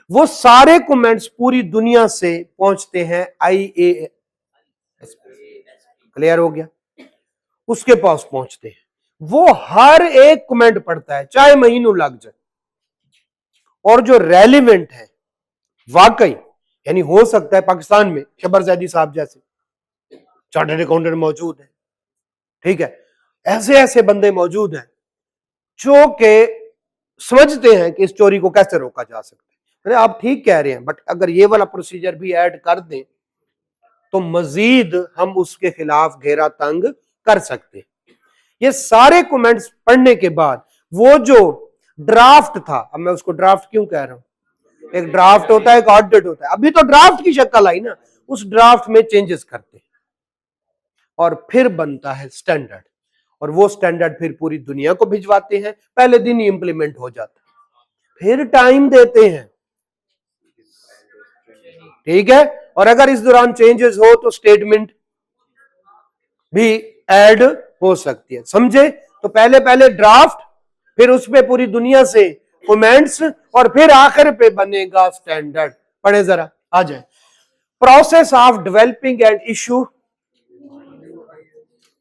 वो सारे कमेंट्स पूरी दुनिया से पहुंचते हैं IAS, क्लियर हो गया? उसके पास पहुंचते हैं, वो हर एक कमेंट पढ़ता है, चाहे महीनों लग जाए, और जो रेलिवेंट है वाकई, यानी हो सकता है पाकिस्तान में शबर जैदी साहब जैसे चार्टर्ड अकाउंटेंट मौजूद है, ठीक है, ऐसे ऐसे बंदे मौजूद हैं जो के समझते हैं कि इस चोरी को कैसे रोका जा सकता है। अरे आप ठीक कह रहे हैं, बट अगर ये वाला प्रोसीजर भी ऐड कर दें तो मजीद हम उसके खिलाफ घेरा तंग कर सकते हैं। ये सारे कमेंट्स पढ़ने के बाद वो जो ड्राफ्ट था, अब मैं उसको ड्राफ्ट क्यों कह रहा हूं, एक ड्राफ्ट होता है, एक ऑडिट होता है, अभी तो ड्राफ्ट की शक्ल आई ना, उस ड्राफ्ट में चेंजेस करते हैं और फिर बनता है स्टैंडर्ड, और वो स्टैंडर्ड फिर पूरी दुनिया को भिजवाते हैं। पहले दिन ही इंप्लीमेंट हो जाता है, फिर टाइम देते हैं, ठीक है, और अगर इस दौरान चेंजेस हो तो स्टेटमेंट भी ऐड हो सकती है, समझे? तो पहले पहले ड्राफ्ट, फिर उसमें पूरी दुनिया से कमेंट्स, और फिर आखिर पे बनेगा स्टैंडर्ड। पढ़े जरा, आ जाए। Process of developing and issue,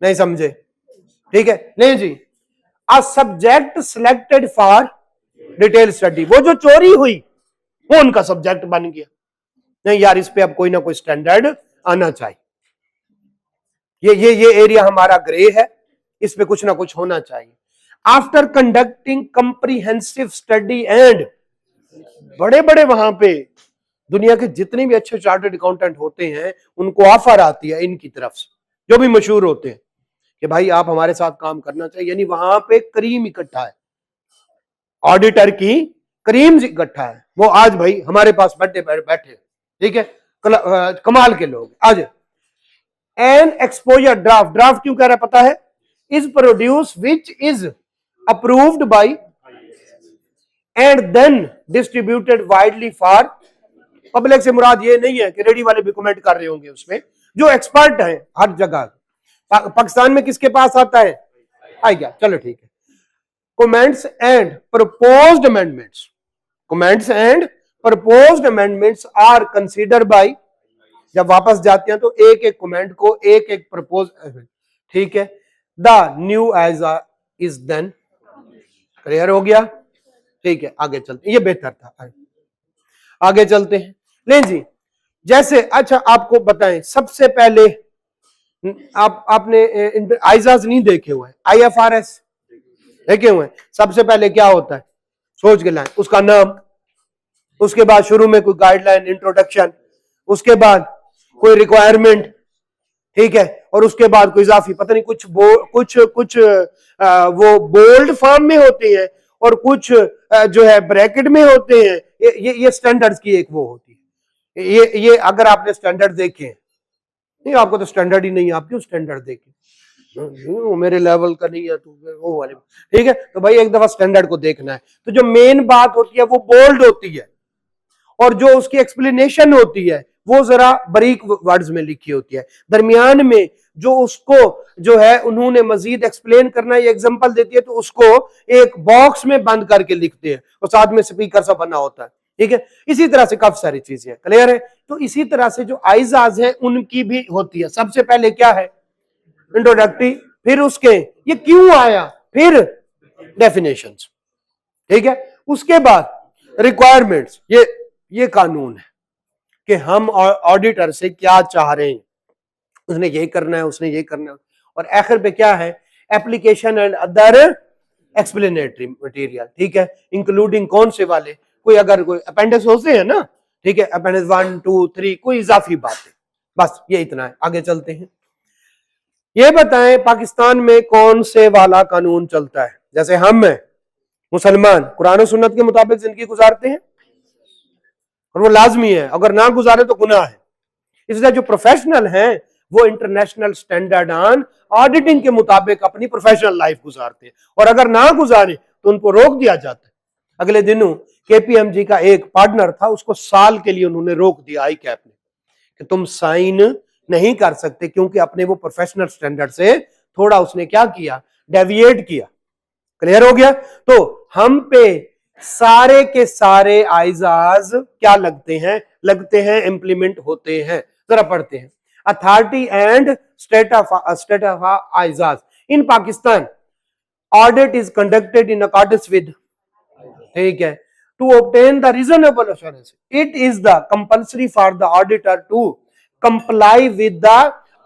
नहीं समझे? ठीक है, नहीं जी। A subject selected for detail study, वो जो चोरी हुई वो उनका सब्जेक्ट बन गया। नहीं यार, इस पे अब कोई ना कोई स्टैंडर्ड आना चाहिए। ये एरिया हमारा ग्रे है, इस पे कुछ ना कुछ होना चाहिए। After conducting comprehensive study and, बड़े बड़े वहां पे दुनिया के जितने भी अच्छे चार्टर्ड अकाउंटेंट होते हैं उनको ऑफर आती है इनकी तरफ से, जो भी मशहूर होते हैं कि भाई आप हमारे साथ काम करना चाहिए। यानी वहां पे करीम इकट्ठा है, ऑडिटर की करीम इकट्ठा है। वो आज भाई हमारे पास बैठे बैठे, ठीक है, कमाल के लोग। आज एन एक्सपोजर ड्राफ्ट, ड्राफ्ट क्यों कह रहा है पता है, is produce which is approved by and then distributed widely for public. से मुराद ये नहीं है कि रेडी वाले भी कमेंट कर रहे होंगे उसमें, जो एक्सपर्ट है हर जगह। पाकिस्तान में किसके पास आता है, आ गया, चलो ठीक है। Comments and proposed amendments, comments and proposed amendments are consider by, जब वापस जाते हैं तो एक एक कमेंट को एक एक प्रपोज, ठीक है। The new age is then, clear हो गया, ठीक है। आगे चलते, ये बेहतर था, आगे चलते हैं। नहीं जी, जैसे अच्छा आपको बताएं, सबसे पहले आपने आइजाज नहीं देखे हुए, IFRS देखे हुए। सबसे पहले क्या होता है, सोच के लाएं, उसका नाम, उसके बाद शुरू में कोई गाइडलाइन इंट्रोडक्शन, उसके बाद कोई रिक्वायरमेंट, ठीक है, और उसके बाद कोई इजाफी, पता नहीं कुछ कुछ वो बोल्ड फॉर्म में होते हैं और कुछ जो है ब्रैकेट में होते हैं। ये स्टैंडर्ड्स की एक वो होती है। ये अगर आपने स्टैंडर्ड देखे, नहीं आपको तो स्टैंडर्ड ही नहीं है, आप क्यों स्टैंडर्ड देखे, वो मेरे लेवल का नहीं है तो वो वाले, ठीक है। तो भाई एक दफा स्टैंडर्ड को देखना है। तो जो मेन बात होती है वो बोल्ड होती है, और जो उसकी एक्सप्लेनेशन होती है वो जरा बारीक वर्ड्स में लिखी होती है। दरमियान में जो उसको जो है उन्होंने मजीद एक्सप्लेन करना है, एग्जांपल देती है तो उसको एक बॉक्स में बंद करके लिखते हैं और साथ में स्पीकर सा बना होता है, ठीक है। इसी तरह से काफी सारी चीजें, क्लियर है। तो इसी तरह से जो आइजाज है उनकी भी होती है। सबसे पहले क्या है, इंट्रोडक्टरी, फिर उसके ये क्यों आया, फिर डेफिनेशंस, ठीक है। उसके बाद रिक्वायरमेंट्स, ये कानून है कि हम ऑडिटर से क्या चाह रहे हैं, उसने ये करना है, उसने ये करना है। और आखिर पे क्या है, application and other explanatory material, ठीक है, इंक्लूडिंग कौन से वाले, कोई अगर कोई अपेंडिक्स होते हैं ना, ठीक है, अपेंडिक्स 1 2 3, कोई इजाफी बातें, बस ये इतना है। आगे चलते हैं। ये बताएं पाकिस्तान में कौन से वाला कानून चलता है। जैसे हम हैं मुसलमान, कुरान और सुन्नत के मुताबिक जिंदगी गुजारते हैं और वो लाजमी है, अगर ना गुजारे तो गुनाह है। इसलिए जो प्रोफेशनल हैं वो इंटरनेशनल स्टैंडर्ड ऑन ऑडिटिंग के मुताबिक अपनी प्रोफेशनल लाइफ गुजारते हैं, और अगर ना गुजारे तो उनको रोक दिया जाता है। अगले दिनों KPMG का एक पार्टनर था, उसको साल के लिए उन्होंने रोक दिया आई कैप ने कि तुम साइन नहीं कर सकते, क्योंकि अपने वो प्रोफेशनल स्टैंडर्ड से थोड़ा उसने क्या किया, डेविएट किया। क्लियर हो गया। तो हम पे सारे के सारे आइजाज क्या लगते हैं, इंप्लीमेंट होते हैं। जरा पढ़ते हैं। Authority and state of ISAs in Pakistan, audit is conducted in accordance with, ठीक है, to obtain the reasonable assurance, it is the compulsory for the auditor to comply with the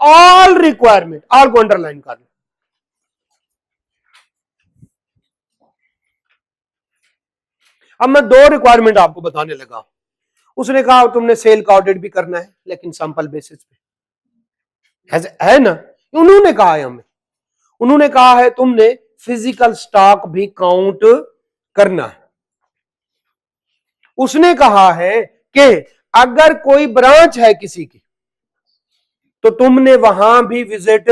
all requirement. All को underline कर लो। अब मैं 2 requirement आपको बताने लगा। उसने कहा तुमने सेल का ऑडिट भी करना है, लेकिन सैंपल बेसिस पे है ना। उन्होंने कहा है हमें, उन्होंने कहा है तुमने फिजिकल स्टॉक भी काउंट करना है। उसने कहा है कि अगर कोई ब्रांच है किसी की तो तुमने वहां भी विजिट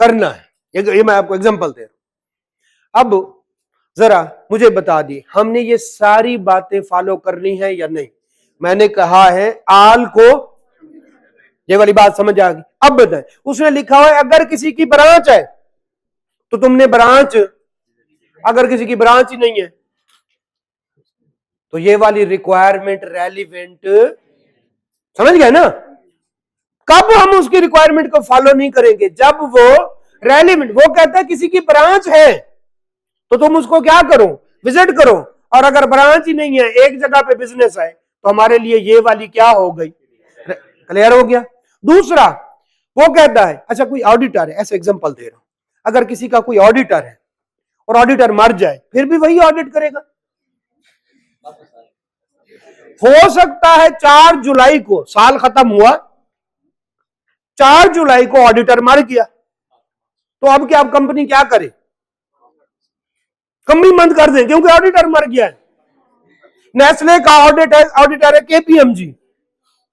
करना है। ये मैं आपको एग्जांपल दे रहा हूं। अब जरा मुझे बता दी, हमने ये सारी बातें फॉलो करनी है या नहीं। मैंने कहा है आल को, ये वाली बात समझ आ गई। अब बताएं, उसने लिखा हुआ है अगर किसी की ब्रांच है तो तुमने ब्रांच, अगर किसी की ब्रांच ही नहीं है तो ये वाली रिक्वायरमेंट रेलिवेंट, समझ गए ना। कब हम उसकी रिक्वायरमेंट को फॉलो नहीं करेंगे, जब वो रेलिवेंट, वो कहता है किसी की ब्रांच है तो तुम उसको क्या करो, विजिट करो। और अगर ब्रांच ही नहीं है, एक जगह पे बिजनेस है, तो हमारे लिए ये वाली क्या हो गई, क्लियर हो गया। दूसरा, वो कहता है, अच्छा कोई ऑडिटर है, ऐसे एग्जांपल दे रहा हूं, अगर किसी का कोई ऑडिटर है और ऑडिटर मर जाए फिर भी वही ऑडिट करेगा। हो सकता है 4 जुलाई को साल खत्म हुआ, 4 जुलाई को ऑडिटर मर गया, तो अब क्या, अब कंपनी क्या करे, कंपनी बंद कर दे क्योंकि ऑडिटर मर गया है। नेस्ले का ऑडिटर है केपीएमजी,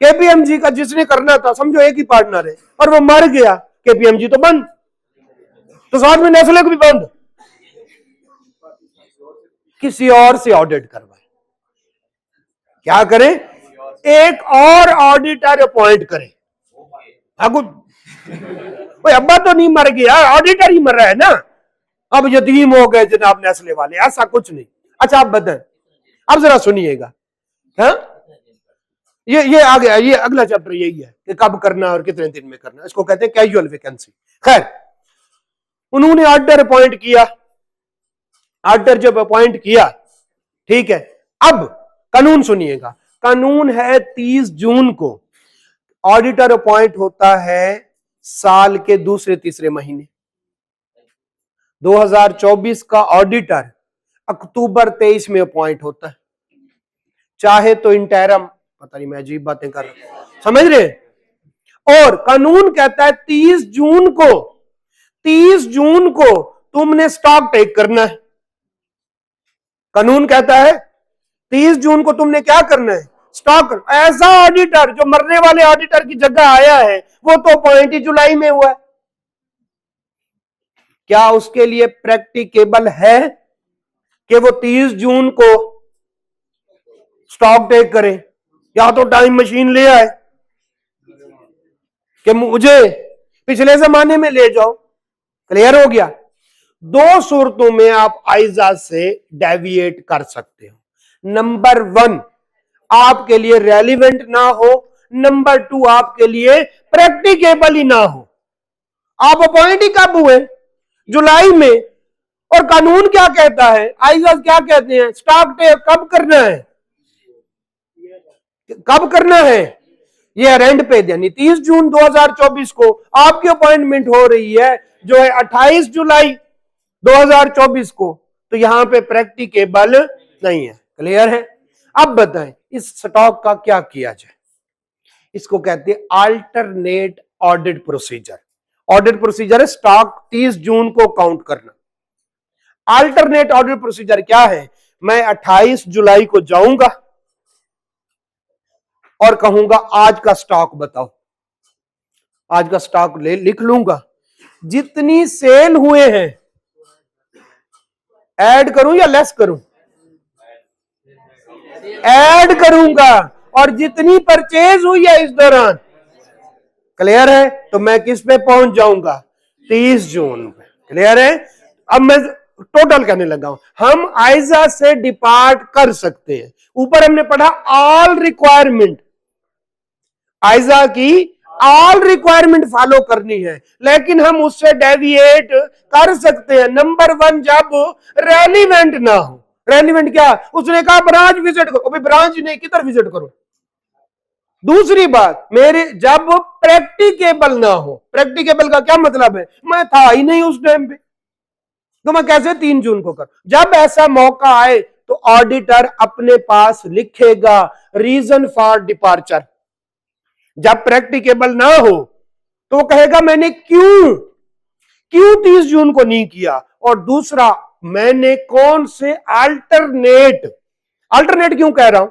केपीएमजी का जिसने करना था, समझो एक ही पार्टनर है, और वो मर गया, केपीएमजी तो बंद, तो साथ में नेस्ले को भी बंद, किसी और से ऑडिट करवाए। क्या करें, एक और ऑडिटर अपॉइंट करें। भाई अब्बा तो नहीं मर गया, ऑडिटर ही मर रहा है ना, अब यतीम हो गए जनाब नेस्ले वाले, ऐसा कुछ नहीं। अच्छा आप बताएं, अब जरा सुनिएगा, हाँ ये आ गया, ये अगला चैप्टर यही है कि कब करना और कितने दिन में करना, इसको कहते हैं कैजुअल वैकेंसी। खैर, उन्होंने ऑडिटर अपॉइंट किया, ऑडिटर जब अपॉइंट किया, ठीक है, अब कानून सुनिएगा, कानून है 30 जून को ऑडिटर अपॉइंट होता है साल के दूसरे तीसरे महीने। 2024 का ऑडिटर अक्टूबर 23 में अपॉइंट होता है, चाहे तो इंटरम, पता नहीं मैं अजीब बातें कर रहा हूं, समझ रहे, और कानून कहता है 30 जून को तुमने स्टॉक टेक करना है। कानून कहता है 30 जून को तुमने क्या करना है, स्टॉक। ऐसा ऑडिटर जो मरने वाले ऑडिटर की जगह आया है, वो तो अपॉइंट ही जुलाई में हुआ है, क्या उसके लिए प्रैक्टिकेबल है कि वो 30 जून को स्टॉक टेक करे, या तो टाइम मशीन ले आए कि मुझे पिछले जमाने में ले जाओ। क्लियर हो गया। 2 सूरतों में आप आइजा से डेविएट कर सकते हो, नंबर 1 आपके लिए रेलिवेंट ना हो, नंबर 2 आपके लिए प्रैक्टिकेबल ही ना हो। आप अपॉइंट ही कब हुए, जुलाई में, और कानून क्या कहता है, आइजा क्या कहते हैं, स्टॉक टेक कब करना है, कब करना है, ये अरेंड पे, यानी 30 जून 2024 को आपकी अपॉइंटमेंट हो रही है जो है 28 जुलाई 2024 को, तो यहां पे प्रैक्टिकेबल नहीं है। क्लियर है। अब बताएं इस स्टॉक का क्या किया जाए, इसको कहते हैं alternate audit procedure. Audit procedure है स्टॉक 30 जून को काउंट करना। अल्टरनेट ऑडिट प्रोसीजर क्या है, मैं 28 जुलाई को जाऊंगा और कहूंगा आज का स्टॉक बताओ, आज का स्टॉक लिख लूंगा, जितनी सेल हुए हैं ऐड करूं या लेस करूं, ऐड करूंगा, और जितनी परचेज हुई है इस दौरान, क्लियर है, तो मैं किस पे पहुंच जाऊंगा, 30 जून पे। क्लियर है। अब मैं टोटल करने लगा हूं, हम आइजा से डिपार्ट कर सकते हैं। ऊपर हमने पढ़ा ऑल रिक्वायरमेंट, आइजा की ऑल रिक्वायरमेंट फॉलो करनी है, लेकिन हम उससे डेविएट कर सकते हैं। नंबर 1 जब रेलिवेंट ना हो। रेलिवेंट क्या, उसने कहा ब्रांच विजिट करो, अभी ब्रांच नहीं, किधर विजिट करो। दूसरी बात, मेरे जब प्रैक्टिकेबल ना हो, प्रैक्टिकेबल का क्या मतलब है, मैं था ही नहीं उस टाइम पे, तो मैं कैसे 3 जून को कर। जब ऐसा मौका आए तो ऑडिटर अपने पास लिखेगा रीजन फॉर डिपार्चर। जब प्रैक्टिकेबल ना हो तो वो कहेगा मैंने क्यों 30 जून को नहीं किया, और दूसरा मैंने कौन से अल्टरनेट क्यों कह रहा हूं,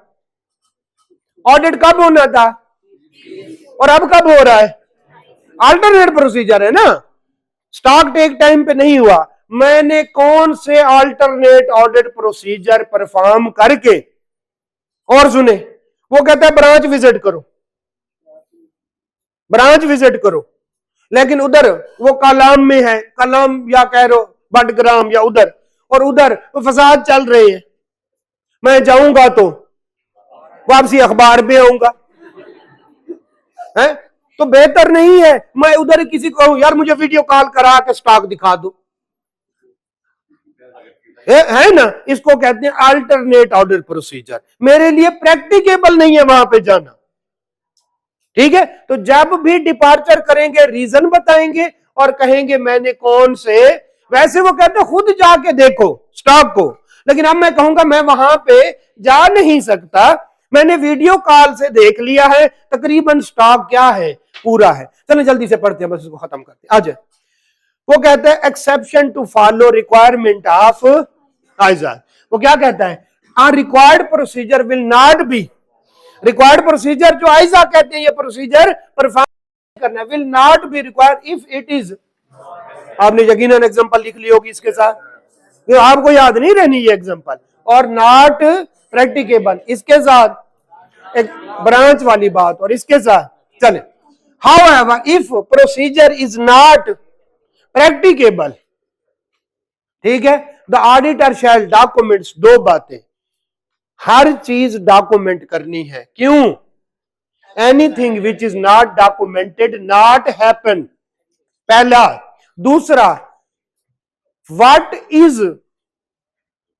ऑडिट कब होना था और अब कब हो रहा है, अल्टरनेट प्रोसीजर है ना, स्टॉक टेक टाइम पे नहीं हुआ, मैंने कौन से अल्टरनेट ऑडिट प्रोसीजर परफॉर्म करके, और सुने वो कहता है ब्रांच विजिट करो, ब्रांच विजिट करो, लेकिन उधर वो कलाम में है, कलाम या कह रो बटग्राम या उधर, और उधर वो फसाद चल रहे हैं, मैं जाऊंगा तो वापसी अखबार में आऊंगा, है तो बेहतर नहीं है मैं उधर किसी को यार मुझे वीडियो कॉल करा के स्टॉक दिखा दो, है ना। इसको कहते हैं अल्टरनेट ऑडिट प्रोसीजर। मेरे लिए प्रैक्टिकेबल नहीं है वहां पे जाना, ठीक है, तो जब भी डिपार्चर करेंगे रीजन बताएंगे और कहेंगे मैंने कौन से, वैसे वो कहते खुद जाके देखो स्टॉक को, लेकिन अब मैं कहूंगा मैं वहां पे जा नहीं सकता, मैंने वीडियो कॉल से देख लिया है तकरीबन स्टॉक क्या है, पूरा है। चलो जल्दी से पढ़ते हैं, बस इसको खत्म करते हैं। आज वो कहते हैं exception to follow requirement of ISAs. वो क्या कहता है, required procedure will not be, required procedure जो आइजा कहते हैं ये प्रोसीजर परफॉर्म करना, will not be required if it is, आपने यकीनन एग्जांपल लिख ली होगी इसके साथ, तो आपको याद नहीं रहनी ये एग्जांपल, और नॉट प्रैक्टिकेबल इसके साथ एक ब्रांच वाली बात, और इसके साथ चले however if procedure is not practicable, ठीक है, द ऑडिटर शैल डॉक्यूमेंट्स, दो बातें, हर चीज डॉक्यूमेंट करनी है, क्यों, anything which is not documented not happen, पहला। दूसरा, what is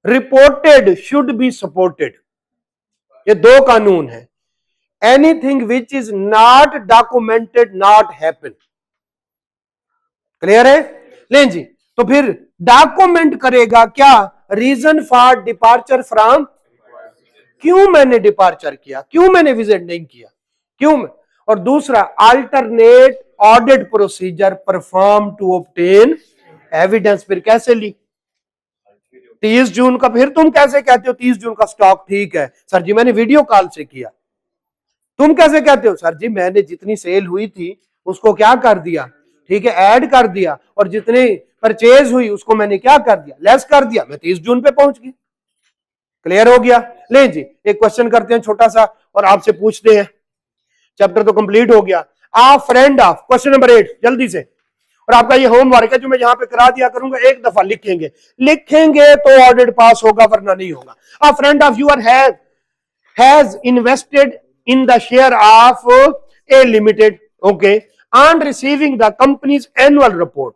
reported should be supported, ये दो कानून है, anything which is not documented not happen, clear है। लें जी, तो फिर डॉक्यूमेंट करेगा क्या, रीजन फॉर डिपार्चर फ्रॉम, क्यों मैंने डिपार्चर किया, क्यों मैंने विजिट नहीं किया, क्यों। और दूसरा, alternate audit procedure perform to obtain evidence, फिर कैसे ली 30 जून का, फिर तुम कैसे कहते हो 30 जून का स्टॉक ठीक है, सर जी मैंने वीडियो कॉल से किया, तुम कैसे कहते हो, सर जी मैंने जितनी सेल हुई थी उसको क्या कर दिया, ठीक है ऐड कर दिया, और जितनी परचेज हुई उसको मैंने क्या कर दिया, लेस कर दिया, मैं 30 जून पे पहुंच गई, क्लियर हो गया। ले जी, एक क्वेश्चन करते हैं छोटा सा और आपसे पूछते हैं, चैप्टर तो कंप्लीट हो गया। आ फ्रेंड ऑफ, क्वेश्चन नंबर 8 जल्दी से, और आपका ये होमवर्क है जो मैं यहां पे करा दिया करूंगा, एक दफा लिखेंगे, लिखेंगे तो ऑडिट पास होगा वरना नहीं होगा। A friend of your has invested in the share of a limited, okay, on receiving the company's annual report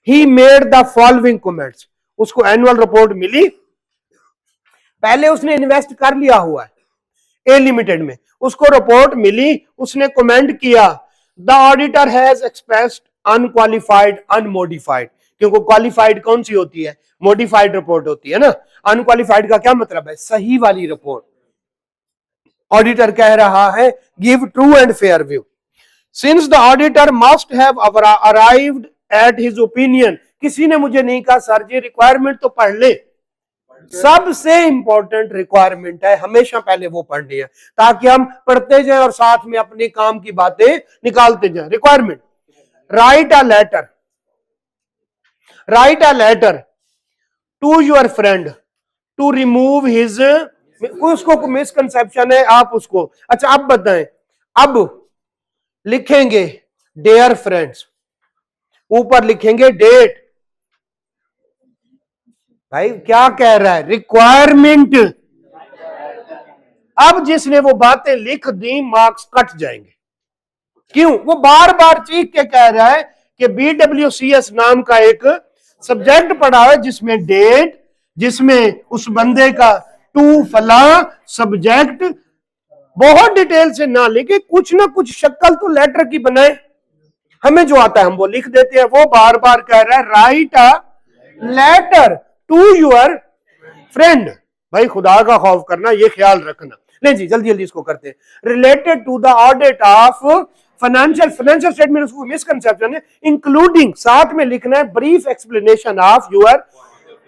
he made the following comments, उसको एनुअल रिपोर्ट मिली, पहले उसने इन्वेस्ट कर लिया हुआ है ए लिमिटेड में, उसको रिपोर्ट मिली, उसने कमेंट किया, the auditor has expressed unqualified unmodified, क्योंकि क्वालिफाइड कौन सी होती है, मॉडिफाइड रिपोर्ट होती है ना, अनक्वालिफाइड का क्या मतलब है, सही वाली रिपोर्ट। ऑडिटर कह रहा है give true and fair view, since the auditor must have arrived at his opinion, किसी ने मुझे नहीं कहा सर जी रिक्वायरमेंट तो पढ़ ले, सबसे इंपॉर्टेंट रिक्वायरमेंट है, हमेशा पहले वो पढ़नी है ताकि हम पढ़ते जाएं और साथ में अपने काम की बातें निकालते जाएं। Requirement, write a letter to your friend to remove his, उसको मिसकंसेप्शन है आप उसको, अच्छा अब बताएं, अब लिखेंगे डियर फ्रेंड्स, ऊपर लिखेंगे डेट, भाई क्या कह रहा है, रिक्वायरमेंट, अब जिसने वो बातें लिख दी मार्क्स कट जाएंगे, क्यों, वो बार बार चीख के कह रहा है कि BWCS नाम का एक सब्जेक्ट पढ़ा है जिसमें डेट, जिसमें उस बंदे का टू फला सब्जेक्ट, बहुत डिटेल से ना लिखे, कुछ ना कुछ शक्ल तो लेटर की बनाए, हमें जो आता है हम वो लिख देते हैं, वो बार बार कह रहा है write a letter to your friend, भाई खुदा का खौफ करना, ये ख्याल रखना। नहीं जी, जल्दी जल्दी इसको करते हैं, related to the audit of financial statement, उसको मिसकंसेप्शन है, इंक्लूडिंग, साथ में लिखना है ब्रीफ एक्सप्लेनेशन ऑफ योर,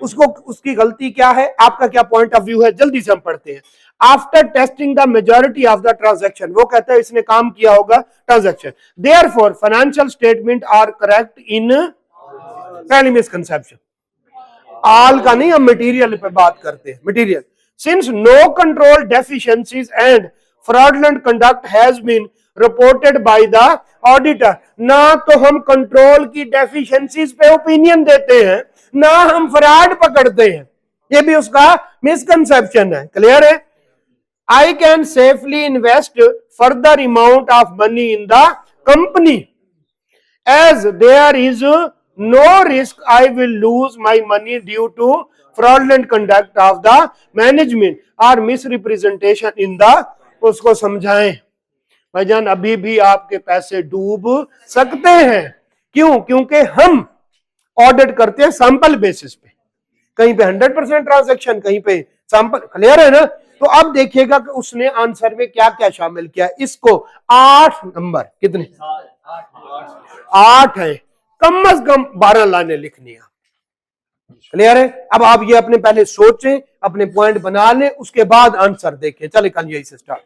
उसको उसकी गलती क्या है, आपका क्या पॉइंट ऑफ व्यू है, जल्दी से हम पढ़ते हैं। After testing the majority of the transaction, वो कहता है इसने काम किया होगा transaction, therefore financial statement are correct in, पहली मिसकंसेप्शन, ऑल का नहीं, हम मटेरियल पे बात करते हैं, material, since no control deficiencies and fraudulent conduct has been reported by the auditor, ना तो हम कंट्रोल की डेफिशिएंसीज पे ओपिनियन देते हैं, ना हम फ्रॉड पकड़ते हैं, ये भी उसका मिसकंसेप्शन है, क्लियर है। I can safely invest further amount of money in the company as there is no risk I will lose my money due to fraudulent conduct of the management or misrepresentation in the, उसको समझाएं, भाईजान अभी भी आपके पैसे डूब सकते हैं। क्यों? क्योंकि हम ऑडिट करते हैं सैंपल बेसिस पे, कहीं पे 100% ट्रांजैक्शन, कहीं पे सैंपल। क्लियर है ना? तो अब देखिएगा कि उसने आंसर में क्या क्या शामिल किया। इसको 8 नंबर, कितने? 8 है, कम से कम 12 लाइनें लिखनी है। क्लियर है? अब आप ये अपने पहले सोचें, अपने पॉइंट बना लें, उसके बाद आंसर देखें। चले कल यही से स्टार्ट।